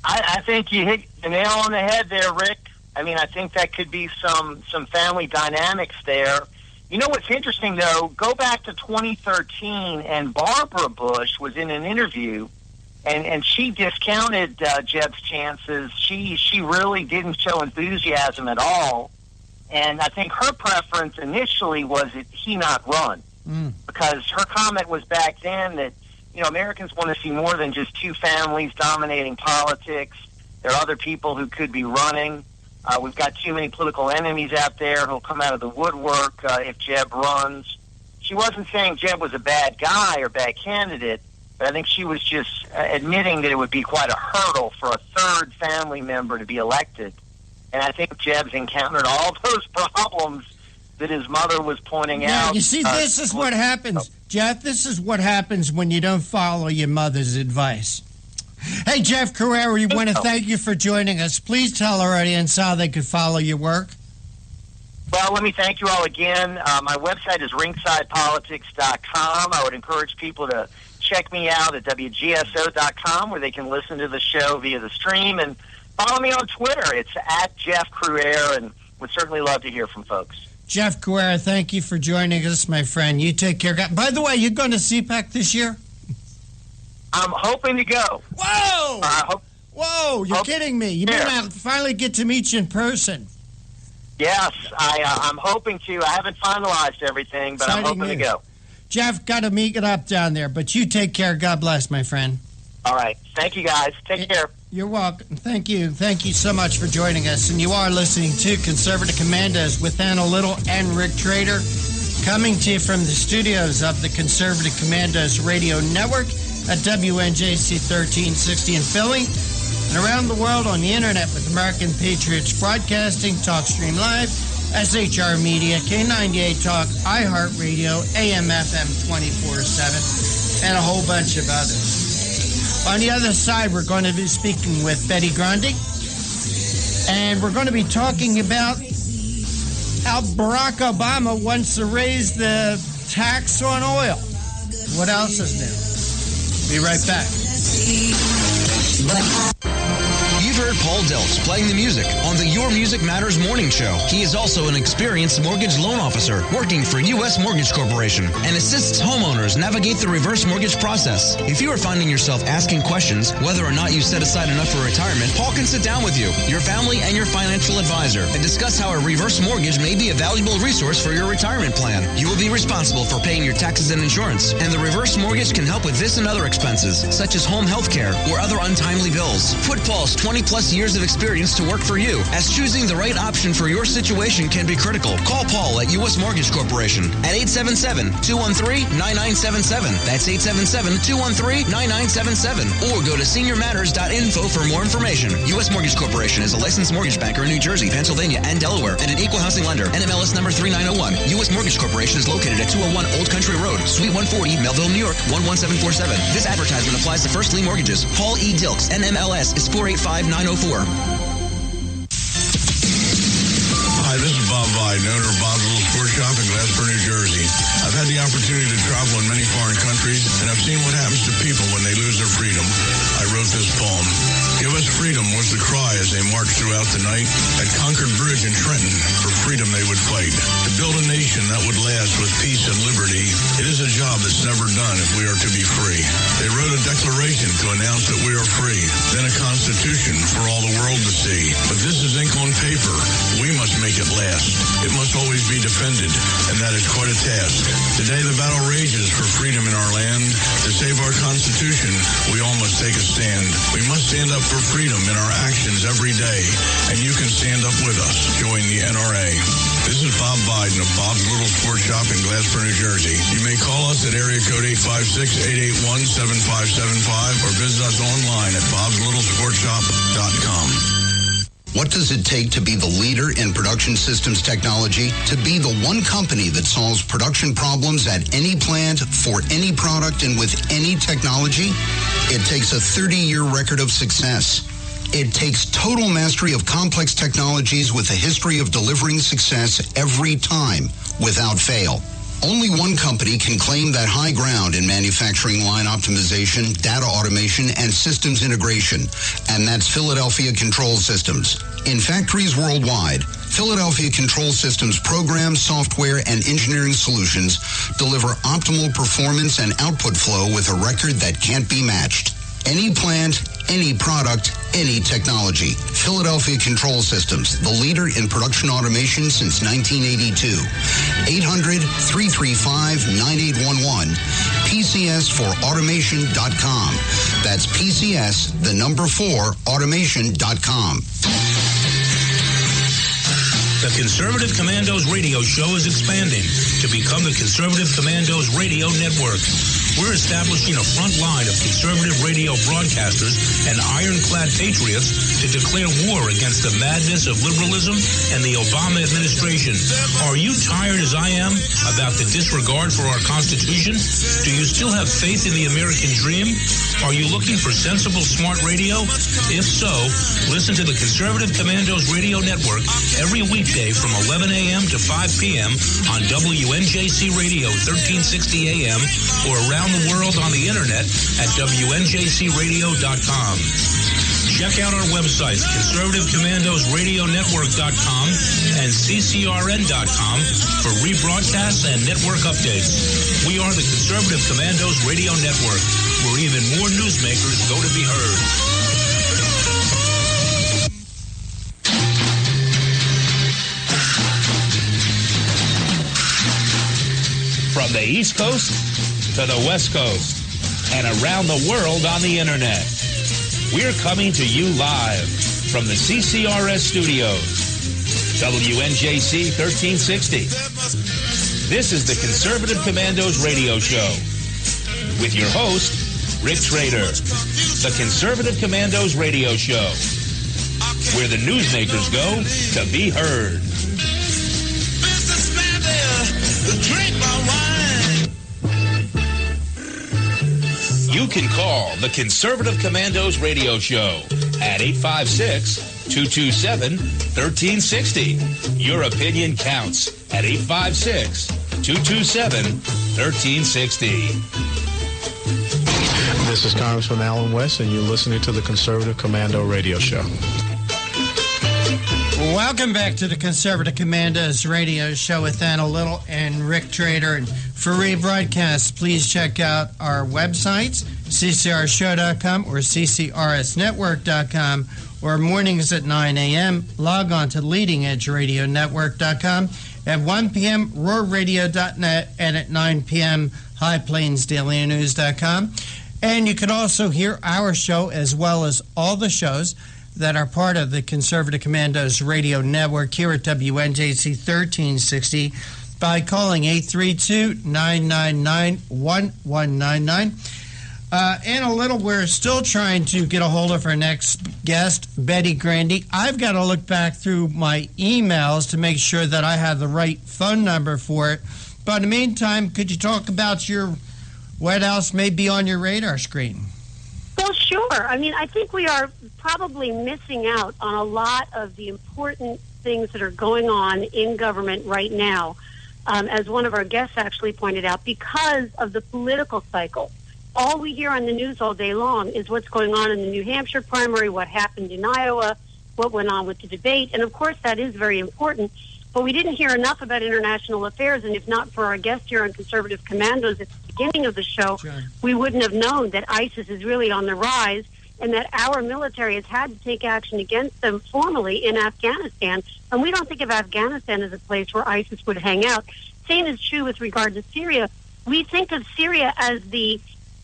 I think you hit the nail on the head there, Rick. I mean, I think that could be some family dynamics there. You know what's interesting, though? Go back to 2013, and Barbara Bush was in an interview, and she discounted Jeb's chances. She really didn't show enthusiasm at all. And I think her preference initially was that he not run. because her comment was back then that, you know, Americans want to see more than just two families dominating politics. There are other people who could be running. We've got too many political enemies out there who'll come out of the woodwork if Jeb runs. She wasn't saying Jeb was a bad guy or bad candidate, but I think she was just admitting that it would be quite a hurdle for a third family member to be elected. And I think Jeb's encountered all those problems that his mother was pointing out. You see, this is what happens, Jeff. This is what happens when you don't follow your mother's advice. Hey, Jeff Carrera, we want to thank you for joining us. Please tell our audience how they could follow your work. Well, let me thank you all again. My website is ringsidepolitics.com. I would encourage people to check me out at WGSO.com, where they can listen to the show via the stream, and follow me on Twitter. It's at Jeff Carrera, and would certainly love to hear from folks. Jeff Carrera, thank you for joining us, my friend. You take care. By the way, you going to CPAC this year? I'm hoping to go. Whoa! Whoa, you're kidding me. You may not finally get to meet you in person. Yes, I'm hoping to. I haven't finalized everything, but I'm hoping to go. Jeff, got to meet it up down there, but you take care. God bless, my friend. All right. Thank you, guys. Take care. You're welcome. Thank you. Thank you so much for joining us. And you are listening to Conservative Commandos with Anna Little and Rick Trader, coming to you from the studios of the Conservative Commandos Radio Network at WNJC 1360 in Philly, and around the world on the internet with American Patriots Broadcasting, TalkStream Live, SHR Media, K98 Talk, iHeartRadio, AM/FM 24/7, and a whole bunch of others. On the other side, we're going to be speaking with Betty Grundy, and we're going to be talking about how Barack Obama wants to raise the tax on oil. What else is new? Be right back. You've heard Paul Deltz playing the music on the Your Music Matters morning show. He is also an experienced mortgage loan officer working for U.S. Mortgage Corporation and assists homeowners navigate the reverse mortgage process. If you are finding yourself asking questions whether or not you set aside enough for retirement, Paul can sit down with you, your family, and your financial advisor and discuss how a reverse mortgage may be a valuable resource for your retirement plan. You will be responsible for paying your taxes and insurance, and the reverse mortgage can help with this and other expenses, such as home health care or other untimely bills. Put Paul's 20-plus years of experience to work for you, as choosing the right option for your situation can be critical. Call Paul at U.S. Mortgage Corporation at 877-213-9977. That's 877-213-9977. Or go to seniormatters.info for more information. U.S. Mortgage Corporation is a licensed mortgage banker in New Jersey, Pennsylvania, and Delaware, and an equal housing lender. NMLS number 3901. U.S. Mortgage Corporation is located at 201 Old Country Road, Suite 140, Melville, New York, 11747. This advertisement applies to first lien mortgages. Paul E. Dilks, NMLS is 485904. Hi, this is Bob Vide, owner of Bob's Little Sports Shop in Glasper, New Jersey. I've had the opportunity to travel in many foreign countries, and I've seen what happens to people when they lose their freedom. I wrote this poem. Give us freedom was the cry as they marched throughout the night. At Concord Bridge in Trenton, for freedom they would fight. To build a nation that would last with peace and liberty, it is a job that's never done if we are to be free. They wrote a declaration to announce that we are free, then a constitution for all the world to see. But this is ink on paper. We must make it last. It must always be defended, and that is quite a task. Today the battle rages for freedom in our land. To save our Constitution, we all must take a stand. We must stand up for freedom in our actions every day, and you can stand up with us. Join the NRA. This is Bob Biden of Bob's Little Sports Shop in Glasper, New Jersey. You may call us at area code 856-881-7575 or visit us online at bobslittle.sportshop.com. What does it take to be the leader in production systems technology? To be the one company that solves production problems at any plant, for any product, and with any technology? It takes a 30-year record of success. It takes total mastery of complex technologies with a history of delivering success every time, without fail. Only one company can claim that high ground in manufacturing line optimization, data automation, and systems integration, and that's Philadelphia Control Systems. In factories worldwide, Philadelphia Control Systems programs, software, and engineering solutions deliver optimal performance and output flow with a record that can't be matched. Any plant, any product, any technology. Philadelphia Control Systems, the leader in production automation since 1982. 800-335-9811. PCS4automation.com. That's PCS, the number 4, automation.com. The Conservative Commandos radio show is expanding to become the Conservative Commandos radio network. We're establishing a front line of conservative radio broadcasters and ironclad patriots to declare war against the madness of liberalism and the Obama administration. Are you tired, as I am, about the disregard for our Constitution? Do you still have faith in the American dream? Are you looking for sensible, smart radio? If so, listen to the Conservative Commandos radio network every weekday from 11 a.m. to 5 p.m. on WNJC Radio 1360 a.m. or around the world on the internet at WNJCradio.com. Check out our websites, ConservativeCommandosRadioNetwork.com and CCRN.com for rebroadcasts and network updates. We are the Conservative Commandos Radio Network, where even more newsmakers go to be heard. From the East Coast to the West Coast and around the world on the internet. We're coming to you live from the CCRS studios, WNJC 1360. This is the Conservative Commandos radio show with your host, Rick Trader. The Conservative Commandos radio show, where the newsmakers go to be heard. Businessman there, drink my wine. You can call the Conservative Commandos radio show at 856-227-1360. Your opinion counts at 856-227-1360. This is Congressman Alan West, and you're listening to the Conservative Commando Radio Show. Welcome back to the Conservative Commandos Radio Show with Anna Little and Rick Trader. And for rebroadcasts, please check out our websites, ccrshow.com or ccrsnetwork.com, or mornings at 9 a.m. Log on to leadingedgeradionetwork.com. At 1 p.m., roarradio.net, and at 9 p.m., highplainsdailynews.com. And you can also hear our show as well as all the shows that are part of the Conservative Commandos Radio Network here at WNJC 1360 by calling 832-999-1199. Anna Little, we're still trying to get a hold of our next guest, Betty Grandy. I've got to look back through my emails to make sure that I have the right phone number for it. But in the meantime, could you talk about what else may be on your radar screen? Well, sure. I mean, I think we are probably missing out on a lot of the important things that are going on in government right now, as one of our guests actually pointed out, because of the political cycle. All we hear on the news all day long is what's going on in the New Hampshire primary, what happened in Iowa, what went on with the debate. And, of course, that is very important. But we didn't hear enough about international affairs, and if not for our guest here on Conservative Commandos at the beginning of the show, we wouldn't have known that ISIS is really on the rise and that our military has had to take action against them formally in Afghanistan. And we don't think of Afghanistan as a place where ISIS would hang out. Same is true with regard to Syria. We think of Syria as the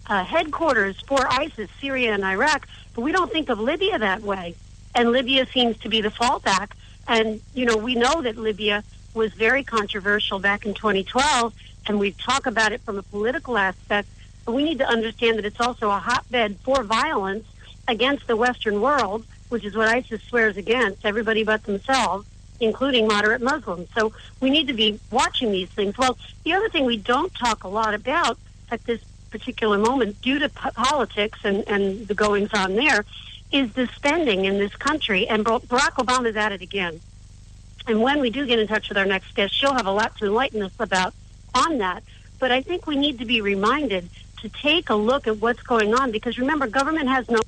headquarters for ISIS, Syria and Iraq, but we don't think of Libya that way. And Libya seems to be the fallback. And, you know, we know that Libya was very controversial back in 2012, and we talk about it from a political aspect, but we need to understand that it's also a hotbed for violence against the Western world, which is what ISIS swears against, everybody but themselves, including moderate Muslims. So we need to be watching these things. Well, the other thing we don't talk a lot about at this particular moment, due to politics and the goings-on there, is the spending in this country, and Barack Obama's at it again. And when we do get in touch with our next guest, she'll have a lot to enlighten us about on that. But I think we need to be reminded to take a look at what's going on, because remember, government has no...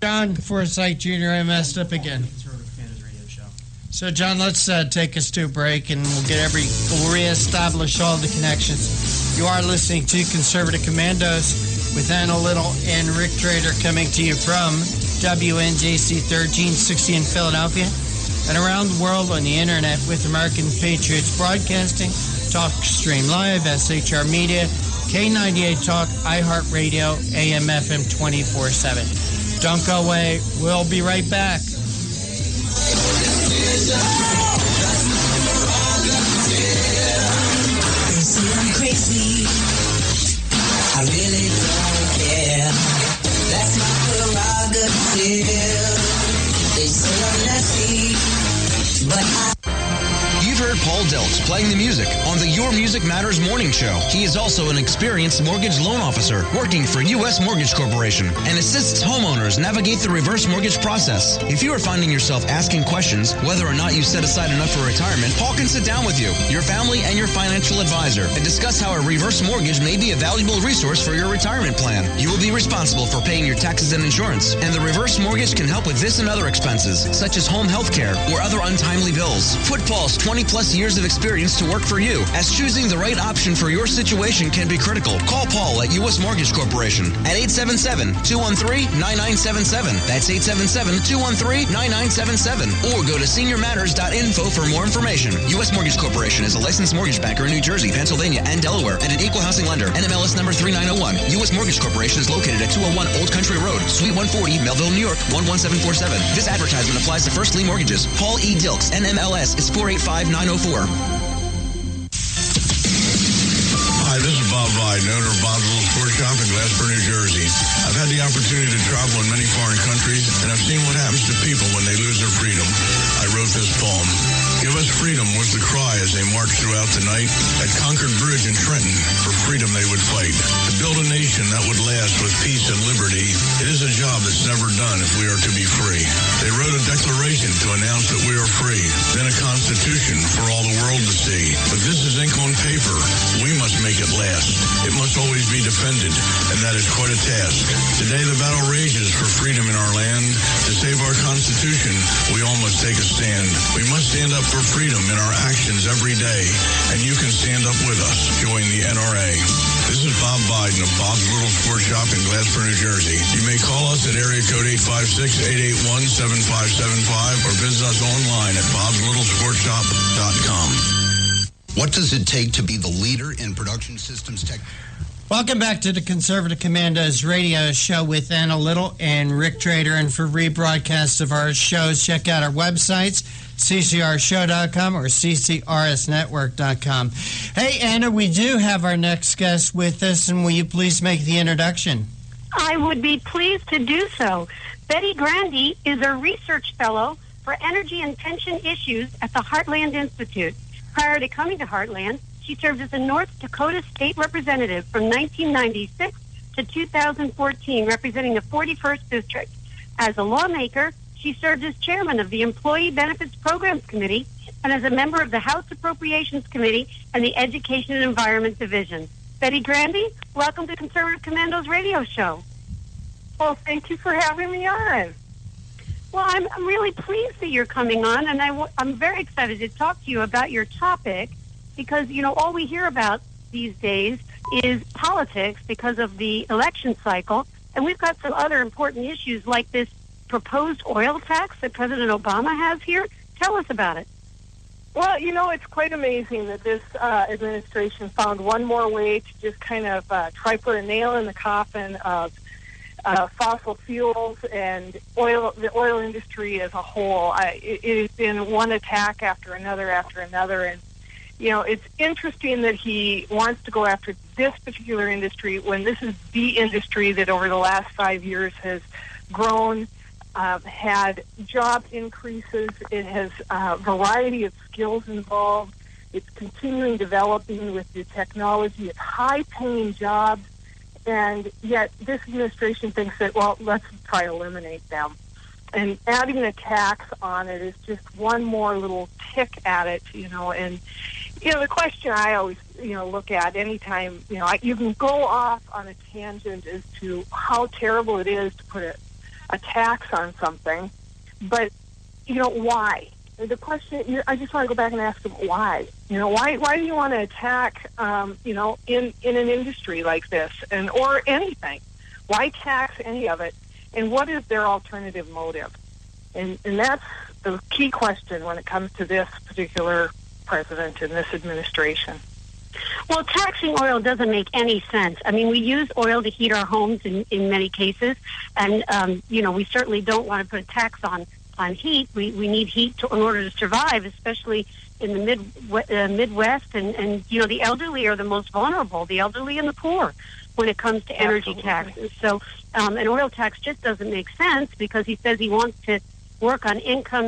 John Forsyth Jr., I messed up again. So, John, let's take us to a break, and we'll reestablish all the connections. You are listening to Conservative Commandos with Anna Little and Rick Trader, coming to you from WNJC 1360 in Philadelphia and around the world on the internet with American Patriots Broadcasting, TalkStream Live, SHR Media, K98 Talk, iHeartRadio, AM FM 24/7. Don't go away. We'll be right back. They say I'm crazy. I really don't care. That's my prerogative. They say I'm nasty, but You've heard Paul Delks playing the music on the Your Music Matters morning show. He is also an experienced mortgage loan officer working for U.S. Mortgage Corporation and assists homeowners navigate the reverse mortgage process. If you are finding yourself asking questions whether or not you set aside enough for retirement, Paul can sit down with you, your family, and your financial advisor and discuss how a reverse mortgage may be a valuable resource for your retirement plan. You will be responsible for paying your taxes and insurance, and the reverse mortgage can help with this and other expenses, such as home health care or other untimely bills. Put Paul's 20-plus years of experience to work for you, as choosing the right option for your situation can be critical. Call Paul at U.S. Mortgage Corporation at 877-213-9977. That's 877-213-9977. Or go to seniormatters.info for more information. U.S. Mortgage Corporation is a licensed mortgage banker in New Jersey, Pennsylvania, and Delaware, and an equal housing lender. NMLS number 3901. U.S. Mortgage Corporation is located at 201 Old Country Road, Suite 140, Melville, New York, 11747. This advertisement applies to first lien mortgages. Paul E. Dilks, NMLS is 485904. Hi, this is Bob Viden, owner of Bob's Little Sports Shop in Glasper, New Jersey. I've had the opportunity to travel in many foreign countries, and I've seen what happens to people when they lose their freedom. I wrote this poem. Give us freedom was the cry as they marched throughout the night. At Concord Bridge in Trenton, for freedom they would fight. To build a nation that would last with peace and liberty, it is a job that's never done if we are to be free. They wrote a declaration to announce that we are free, then a constitution for all the world to see. But this is ink on paper. We must make it last. It must always be defended, and that is quite a task. Today the battle rages for freedom in our land. To save our Constitution, we all must take a stand. We must stand up for freedom in our actions every day, and you can stand up with us. Join the NRA. This is Bob Biden of Bob's Little Sports Shop in Glasper, New Jersey. You may call us at area code 856-881-7575 or visit us online at bobslittle.sportshop.com. What does it take to be the leader in production systems tech? Welcome back to the Conservative Commandos radio show with Anna Little and Rick Trader. And for rebroadcasts of our shows, check out our websites, ccrshow.com or ccrsnetwork.com. Hey, Anna, we do have our next guest with us, and will you please make the introduction? I would be pleased to do so. Betty Grandy is a research fellow for energy and pension issues at the Heartland Institute. Prior to coming to Heartland, she served as a North Dakota state representative from 1996 to 2014, representing the 41st District. As a lawmaker, she served as chairman of the Employee Benefits Programs Committee and as a member of the House Appropriations Committee and the Education and Environment Division. Betty Grandy, welcome to Conservative Commandos radio show. Well, thank you for having me on. Well, I'm really pleased that you're coming on, and I'm very excited to talk to you about your topic because, you know, all we hear about these days is politics because of the election cycle, and we've got some other important issues like this proposed oil tax that President Obama has here. Tell us about it. Well, you know, it's quite amazing that this administration found one more way to just kind of try put a nail in the coffin of fossil fuels and the oil industry as a whole. It has been one attack after another, and you know, it's interesting that he wants to go after this particular industry when this is the industry that over the last 5 years has grown, had job increases. It has a variety of skills involved. It's continuing developing with the technology. It's high-paying jobs. And yet this administration thinks that, well, let's try to eliminate them. And adding a tax on it is just one more little tick at it, you know. And, you know, the question I always, you know, look at anytime, you know, you can go off on a tangent as to how terrible it is to put a tax on something, but, why? The question, I just want to go back and ask them why. Why do you want to attack, in an industry like this or anything? Why tax any of it? And what is their alternative motive? And that's the key question when it comes to this particular president and this administration. Well, taxing oil doesn't make any sense. I mean, we use oil to heat our homes in many cases, and, we certainly don't want to put a tax on heat. We need heat in order to survive, especially in the Midwest, and the elderly are the most vulnerable, the elderly and the poor, when it comes to energy taxes. So an oil tax just doesn't make sense because he says he wants to work on income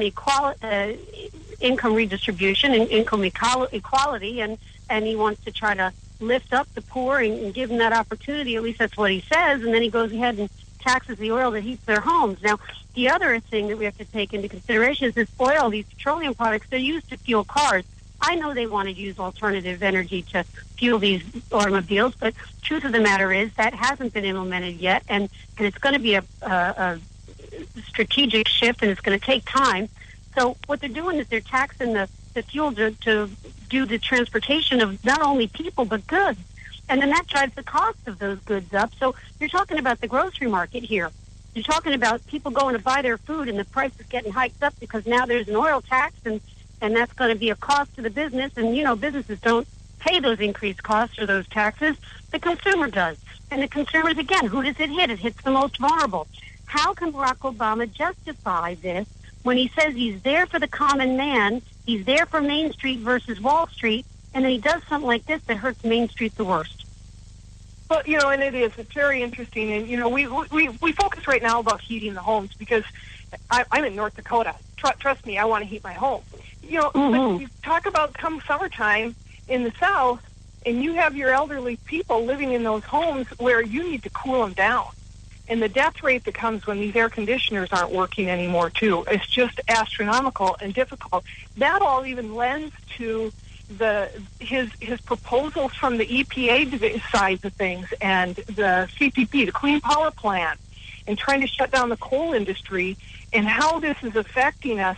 redistribution and income equality, and he wants to try to lift up the poor and give them that opportunity. At least that's what he says. And then he goes ahead and taxes the oil that heats their homes. Now, the other thing that we have to take into consideration is this oil, these petroleum products, they're used to fuel cars. I know they want to use alternative energy to fuel these automobiles, but truth of the matter is that hasn't been implemented yet, and it's going to be a strategic shift, and it's going to take time. So what they're doing is they're taxing the fuel to do the transportation of not only people but goods. And then that drives the cost of those goods up. So you're talking about the grocery market here. You're talking about people going to buy their food and the price is getting hiked up because now there's an oil tax and that's going to be a cost to the business. And, businesses don't pay those increased costs or those taxes. The consumer does. And the consumers, again, who does it hit? It hits the most vulnerable. How can Barack Obama justify this when he says he's there for the common man, he's there for Main Street versus Wall Street, and then he does something like this that hurts Main Street the worst? Well, and it's very interesting. And, we focus right now about heating the homes because I'm in North Dakota. Trust me, I want to heat my home. But you talk about come summertime in the South, and you have your elderly people living in those homes where you need to cool them down. And the death rate that comes when these air conditioners aren't working anymore, too, it's just astronomical and difficult. That all even lends to his proposals from the EPA side of things and the CPP, the Clean Power Plant, and trying to shut down the coal industry, and how this is affecting us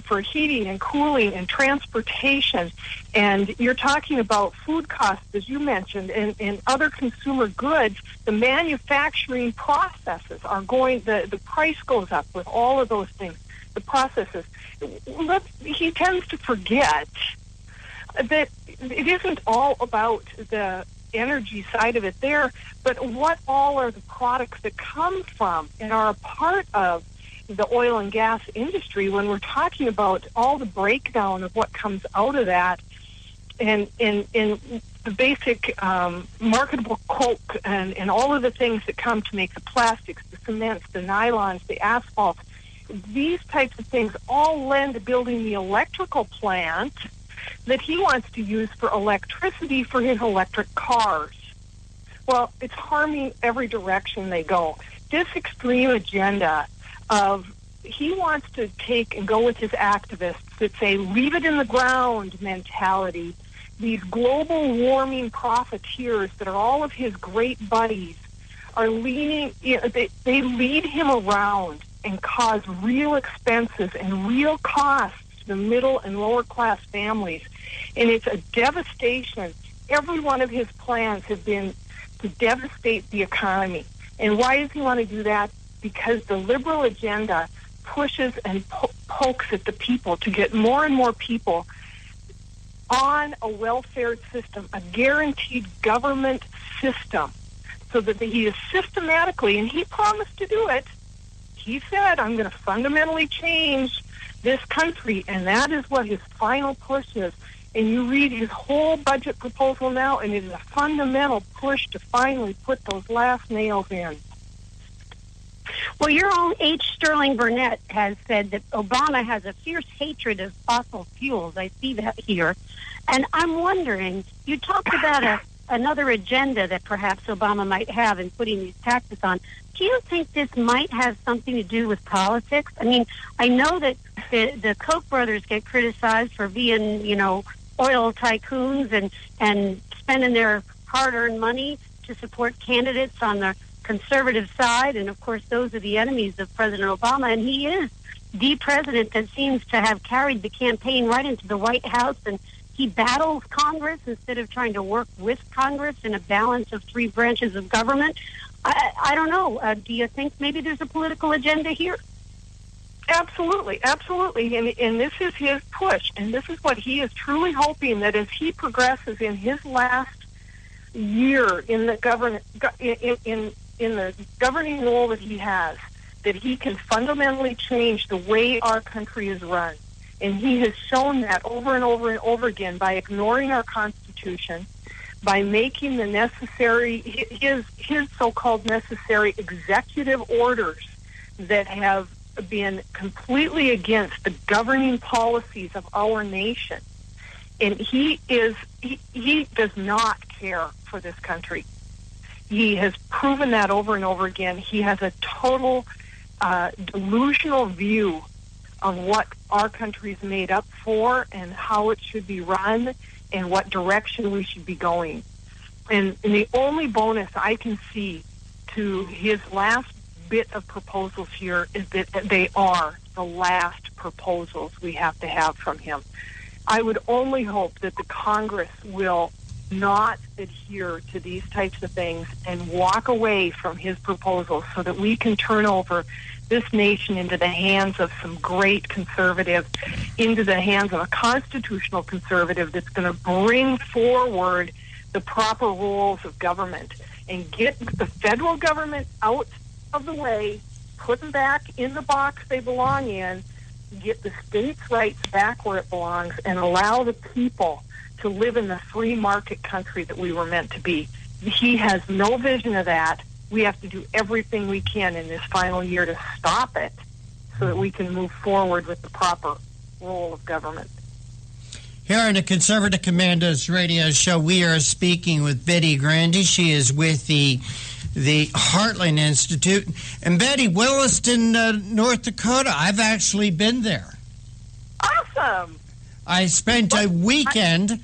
for heating and cooling and transportation. And you're talking about food costs, as you mentioned, and other consumer goods. The manufacturing processes are the price goes up with all of those things, the processes. He tends to forget that it isn't all about the energy side of it there, but what all are the products that come from and are a part of the oil and gas industry when we're talking about all the breakdown of what comes out of that and the basic marketable coke and all of the things that come to make the plastics, the cements, the nylons, the asphalt. These types of things all lend to building the electrical plant that he wants to use for electricity for his electric cars. Well, it's harming every direction they go. This extreme agenda he wants to take and go with his activists that say, leave it in the ground mentality. These global warming profiteers that are all of his great buddies are they lead him around and cause real expenses and real costs to the middle and lower class families. And it's a devastation. Every one of his plans have been to devastate the economy. And why does he want to do that? Because the liberal agenda pushes and pokes at the people to get more and more people on a welfare system, a guaranteed government system, so that he is systematically, and he promised to do it, he said, I'm going to fundamentally change this country, and that is what his final push is. And you read his whole budget proposal now, and it is a fundamental push to finally put those last nails in. Well, your own H. Sterling Burnett has said that Obama has a fierce hatred of fossil fuels. I see that here. And I'm wondering, you talked about another agenda that perhaps Obama might have in putting these taxes on. Do you think this might have something to do with politics? I mean, I know that the Koch brothers get criticized for being, oil tycoons and spending their hard-earned money to support candidates on the conservative side, and of course those are the enemies of President Obama, and he is the president that seems to have carried the campaign right into the White House, and he battles Congress instead of trying to work with Congress in a balance of three branches of government. I don't know. Do you think maybe there's a political agenda here? Absolutely. And this is his push, and this is what he is truly hoping, that as he progresses in his last year in the in the governing role that he has, that he can fundamentally change the way our country is run. And he has shown that over and over and over again by ignoring our Constitution, by making the necessary, his so-called necessary executive orders that have been completely against the governing policies of our nation. And he does not care for this country. He has proven that over and over again. He has a total delusional view of what our country is made up for and how it should be run and what direction we should be going. And the only bonus I can see to his last bit of proposals here is that they are the last proposals we have to have from him. I would only hope that the Congress will not adhere to these types of things and walk away from his proposals so that we can turn over this nation into the hands of some great conservative, into the hands of a constitutional conservative that's going to bring forward the proper roles of government and get the federal government out of the way, put them back in the box they belong in, get the states' rights back where it belongs, and allow the people to live in the free market country that we were meant to be. He has no vision of that. We have to do everything we can in this final year to stop it so that we can move forward with the proper role of government. Here on the Conservative Commandos radio show, we are speaking with Betty Grandy. She is with the Heartland Institute. And Betty, Williston, North Dakota, I've actually been there. Awesome. I spent a weekend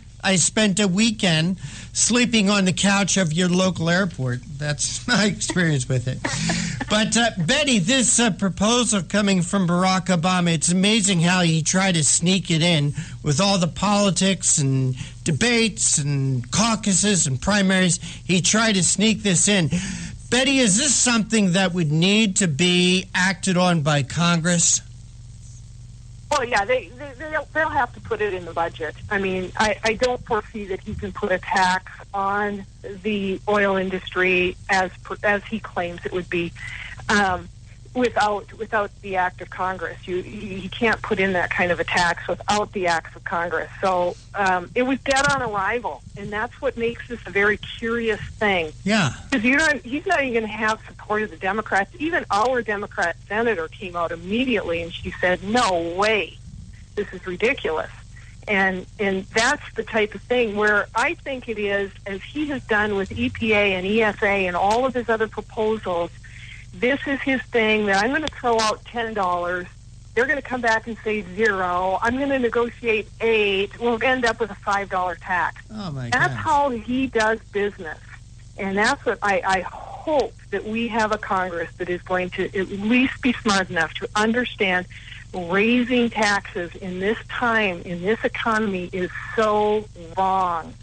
sleeping on the couch of your local airport. That's my experience with it. But, Betty, this proposal coming from Barack Obama, it's amazing how he tried to sneak it in with all the politics and debates and caucuses and primaries. He tried to sneak this in. Betty, is this something that would need to be acted on by Congress? Well, yeah, they'll have to put it in the budget. I mean, I don't foresee that he can put a tax on the oil industry as he claims it would be without the act of Congress. You can't put in that kind of a tax without the acts of Congress. So it was dead on arrival, and that's what makes this a very curious thing. Yeah. Because he's not even going to have support of the Democrats. Even our Democrat senator came out immediately, and she said, no way, this is ridiculous. And that's the type of thing where I think it is, as he has done with EPA and ESA and all of his other proposals, this is his thing, that I'm going to throw out $10. They're going to come back and say $0. I'm going to negotiate $8. We'll end up with a $5 tax. Oh, my God. That's how he does business. And that's what I hope that we have a Congress that is going to at least be smart enough to understand raising taxes in this time, in this economy, is so wrong.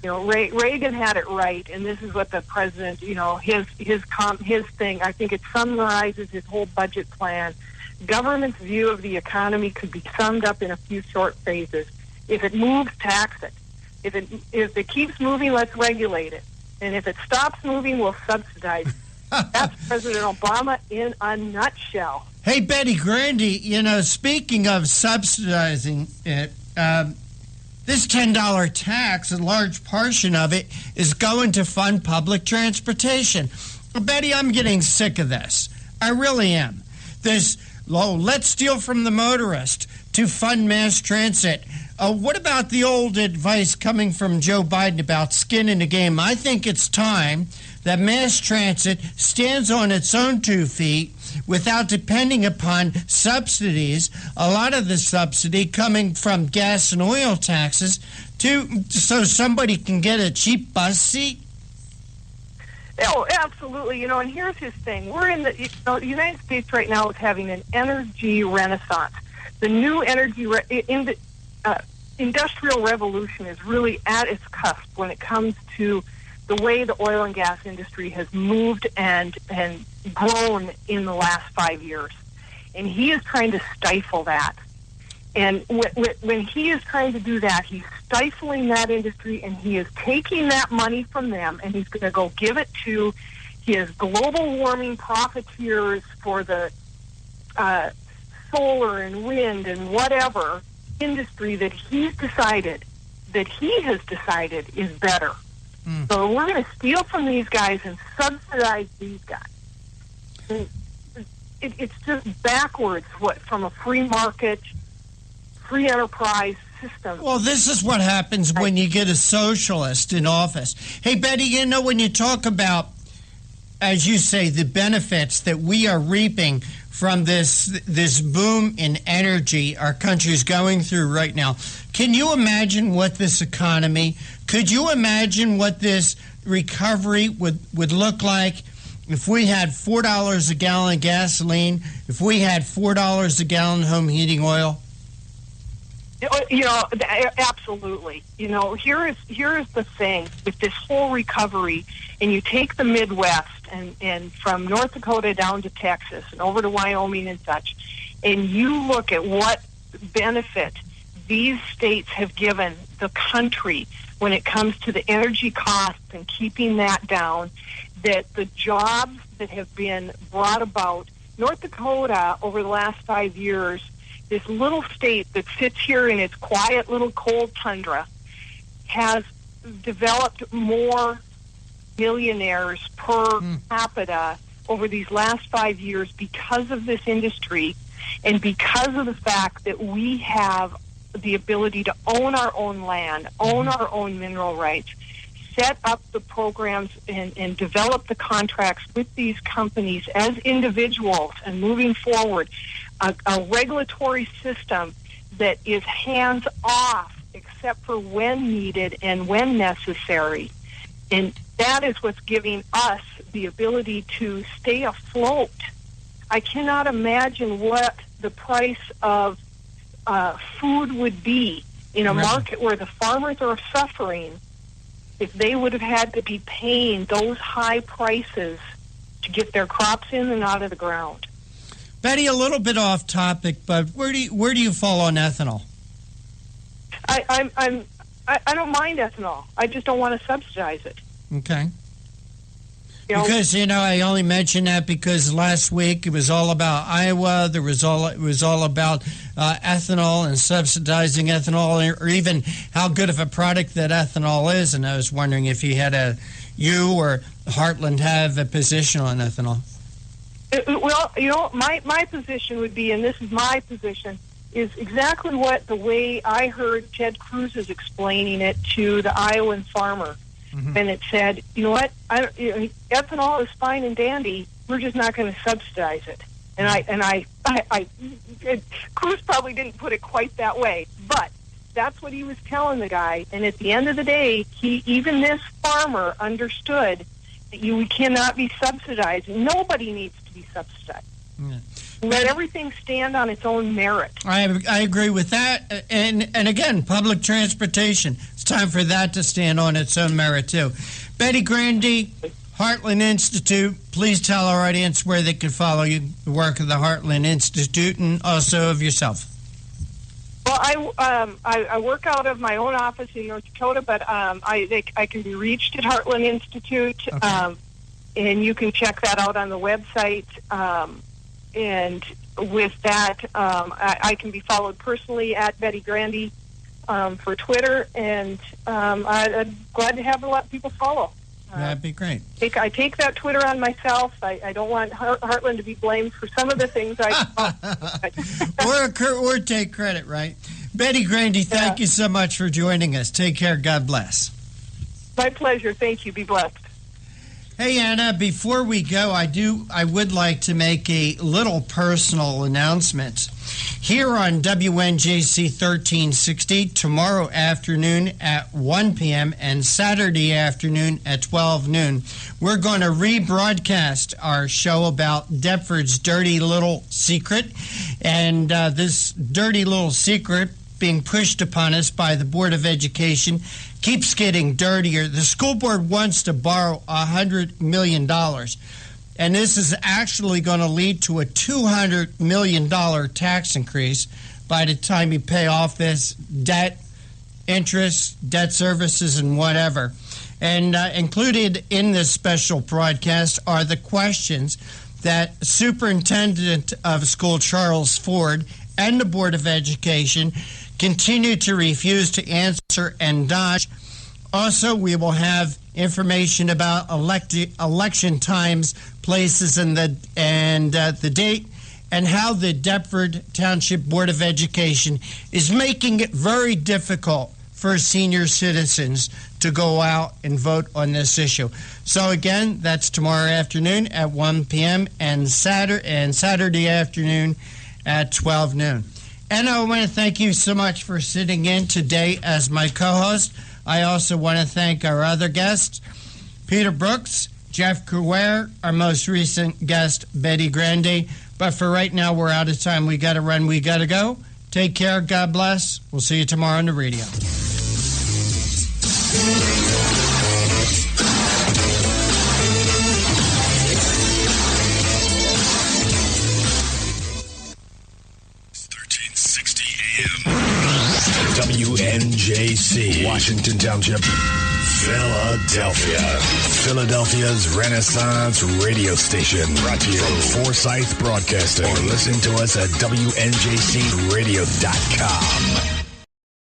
You know, Reagan had it right, and this is what the president, you know, his thing, I think it summarizes his whole budget plan. Government's view of the economy could be summed up in a few short phrases. If it moves, tax it. If it keeps moving, let's regulate it. And if it stops moving, we'll subsidize it. That's President Obama in a nutshell. Hey, Betty Grandy, you know, speaking of subsidizing it, this $10 tax, a large portion of it, is going to fund public transportation. Betty, I'm getting sick of this. I really am. This, let's steal from the motorist to fund mass transit. What about the old advice coming from Joe Biden about skin in the game? I think it's time that mass transit stands on its own 2 feet without depending upon subsidies, a lot of the subsidy coming from gas and oil taxes, so somebody can get a cheap bus seat? Oh, absolutely. And here's his thing. We're in the United States right now is having an energy renaissance. The new industrial revolution is really at its cusp when it comes to the way the oil and gas industry has moved and grown in the last 5 years. And he is trying to stifle that. And when he is trying to do that, he's stifling that industry, and he is taking that money from them, and he's going to go give it to his global warming profiteers for the solar and wind and whatever industry that he has decided is better. So we're going to steal from these guys and subsidize these guys. And it's just backwards from a free market, free enterprise system. Well, this is what happens when you get a socialist in office. Hey, Betty, when you talk about, as you say, the benefits that we are reaping from this boom in energy our country is going through right now, can you imagine what this economy, could you imagine what this recovery would look like if we had $4 a gallon gasoline, if we had $4 a gallon home heating oil? Absolutely. Here is the thing with this whole recovery, and you take the Midwest and from North Dakota down to Texas and over to Wyoming and such, and you look at what benefit these states have given the country when it comes to the energy costs and keeping that down, that the jobs that have been brought about, North Dakota over the last 5 years, this little state that sits here in its quiet little cold tundra, has developed more millionaires per capita over these last 5 years because of this industry and because of the fact that we have the ability to own our own land, own our own mineral rights, set up the programs and develop the contracts with these companies as individuals and moving forward. A regulatory system that is hands-off except for when needed and when necessary. And that is what's giving us the ability to stay afloat. I cannot imagine what the price of food would be in a market where the farmers are suffering if they would have had to be paying those high prices to get their crops in and out of the ground. Betty, a little bit off topic, but where do you fall on ethanol? I don't mind ethanol. I just don't want to subsidize it. Okay. Because I only mention that because last week it was all about Iowa. It was all about ethanol and subsidizing ethanol, or even how good of a product that ethanol is. And I was wondering if you or Heartland have a position on ethanol. My position would be, and this is my position, is exactly the way I heard Ted Cruz is explaining it to the Iowan farmer. Mm-hmm. And it said, ethanol is fine and dandy. We're just not going to subsidize it. And Cruz probably didn't put it quite that way, but that's what he was telling the guy. And at the end of the day, even this farmer understood that we cannot be subsidized. Nobody needs to be subsidized. Yeah. Let everything stand on its own merit. I agree with that. And again, public transportation. It's time for that to stand on its own merit, too. Betty Grandy, Heartland Institute. Please tell our audience where they can follow you, the work of the Heartland Institute, and also of yourself. Well, I work out of my own office in North Dakota, but I can be reached at Heartland Institute, okay. And you can check that out on the website. And with that, I can be followed personally at Betty Grandy for Twitter, and I'm glad to have a lot of people follow. That'd be great. I take that Twitter on myself. I don't want Heartland to be blamed for some of the things or take credit, right? Betty Grandy, thank you so much for joining us. Take care. God bless. My pleasure. Thank you. Be blessed. Hey, Anna, before we go, I would like to make a little personal announcement. Here on WNJC 1360, tomorrow afternoon at 1 p.m. and Saturday afternoon at 12 noon, we're going to rebroadcast our show about Deptford's dirty little secret. And this dirty little secret being pushed upon us by the Board of Education keeps getting dirtier. The school board wants to borrow $100 million. And this is actually going to lead to a $200 million tax increase by the time you pay off this debt, interest, debt services, and whatever. And included in this special broadcast are the questions that Superintendent of School Charles Ford and the Board of Education continue to refuse to answer and dodge. Also, we will have information about election times, places, and the date, and how the Deptford Township Board of Education is making it very difficult for senior citizens to go out and vote on this issue. So again, that's tomorrow afternoon at 1 p.m. and Saturday afternoon at 12 noon. And I want to thank you so much for sitting in today as my co-host. I also want to thank our other guests, Peter Brooks, Jeff Crouer, our most recent guest, Betty Grande. But for right now, we're out of time. We got to run. We got to go. Take care. God bless. We'll see you tomorrow on the radio. WNJC, Washington Township, Philadelphia. Philadelphia's Renaissance radio station. Brought to you from Forsyth Broadcasting. Or listen to us at WNJCradio.com.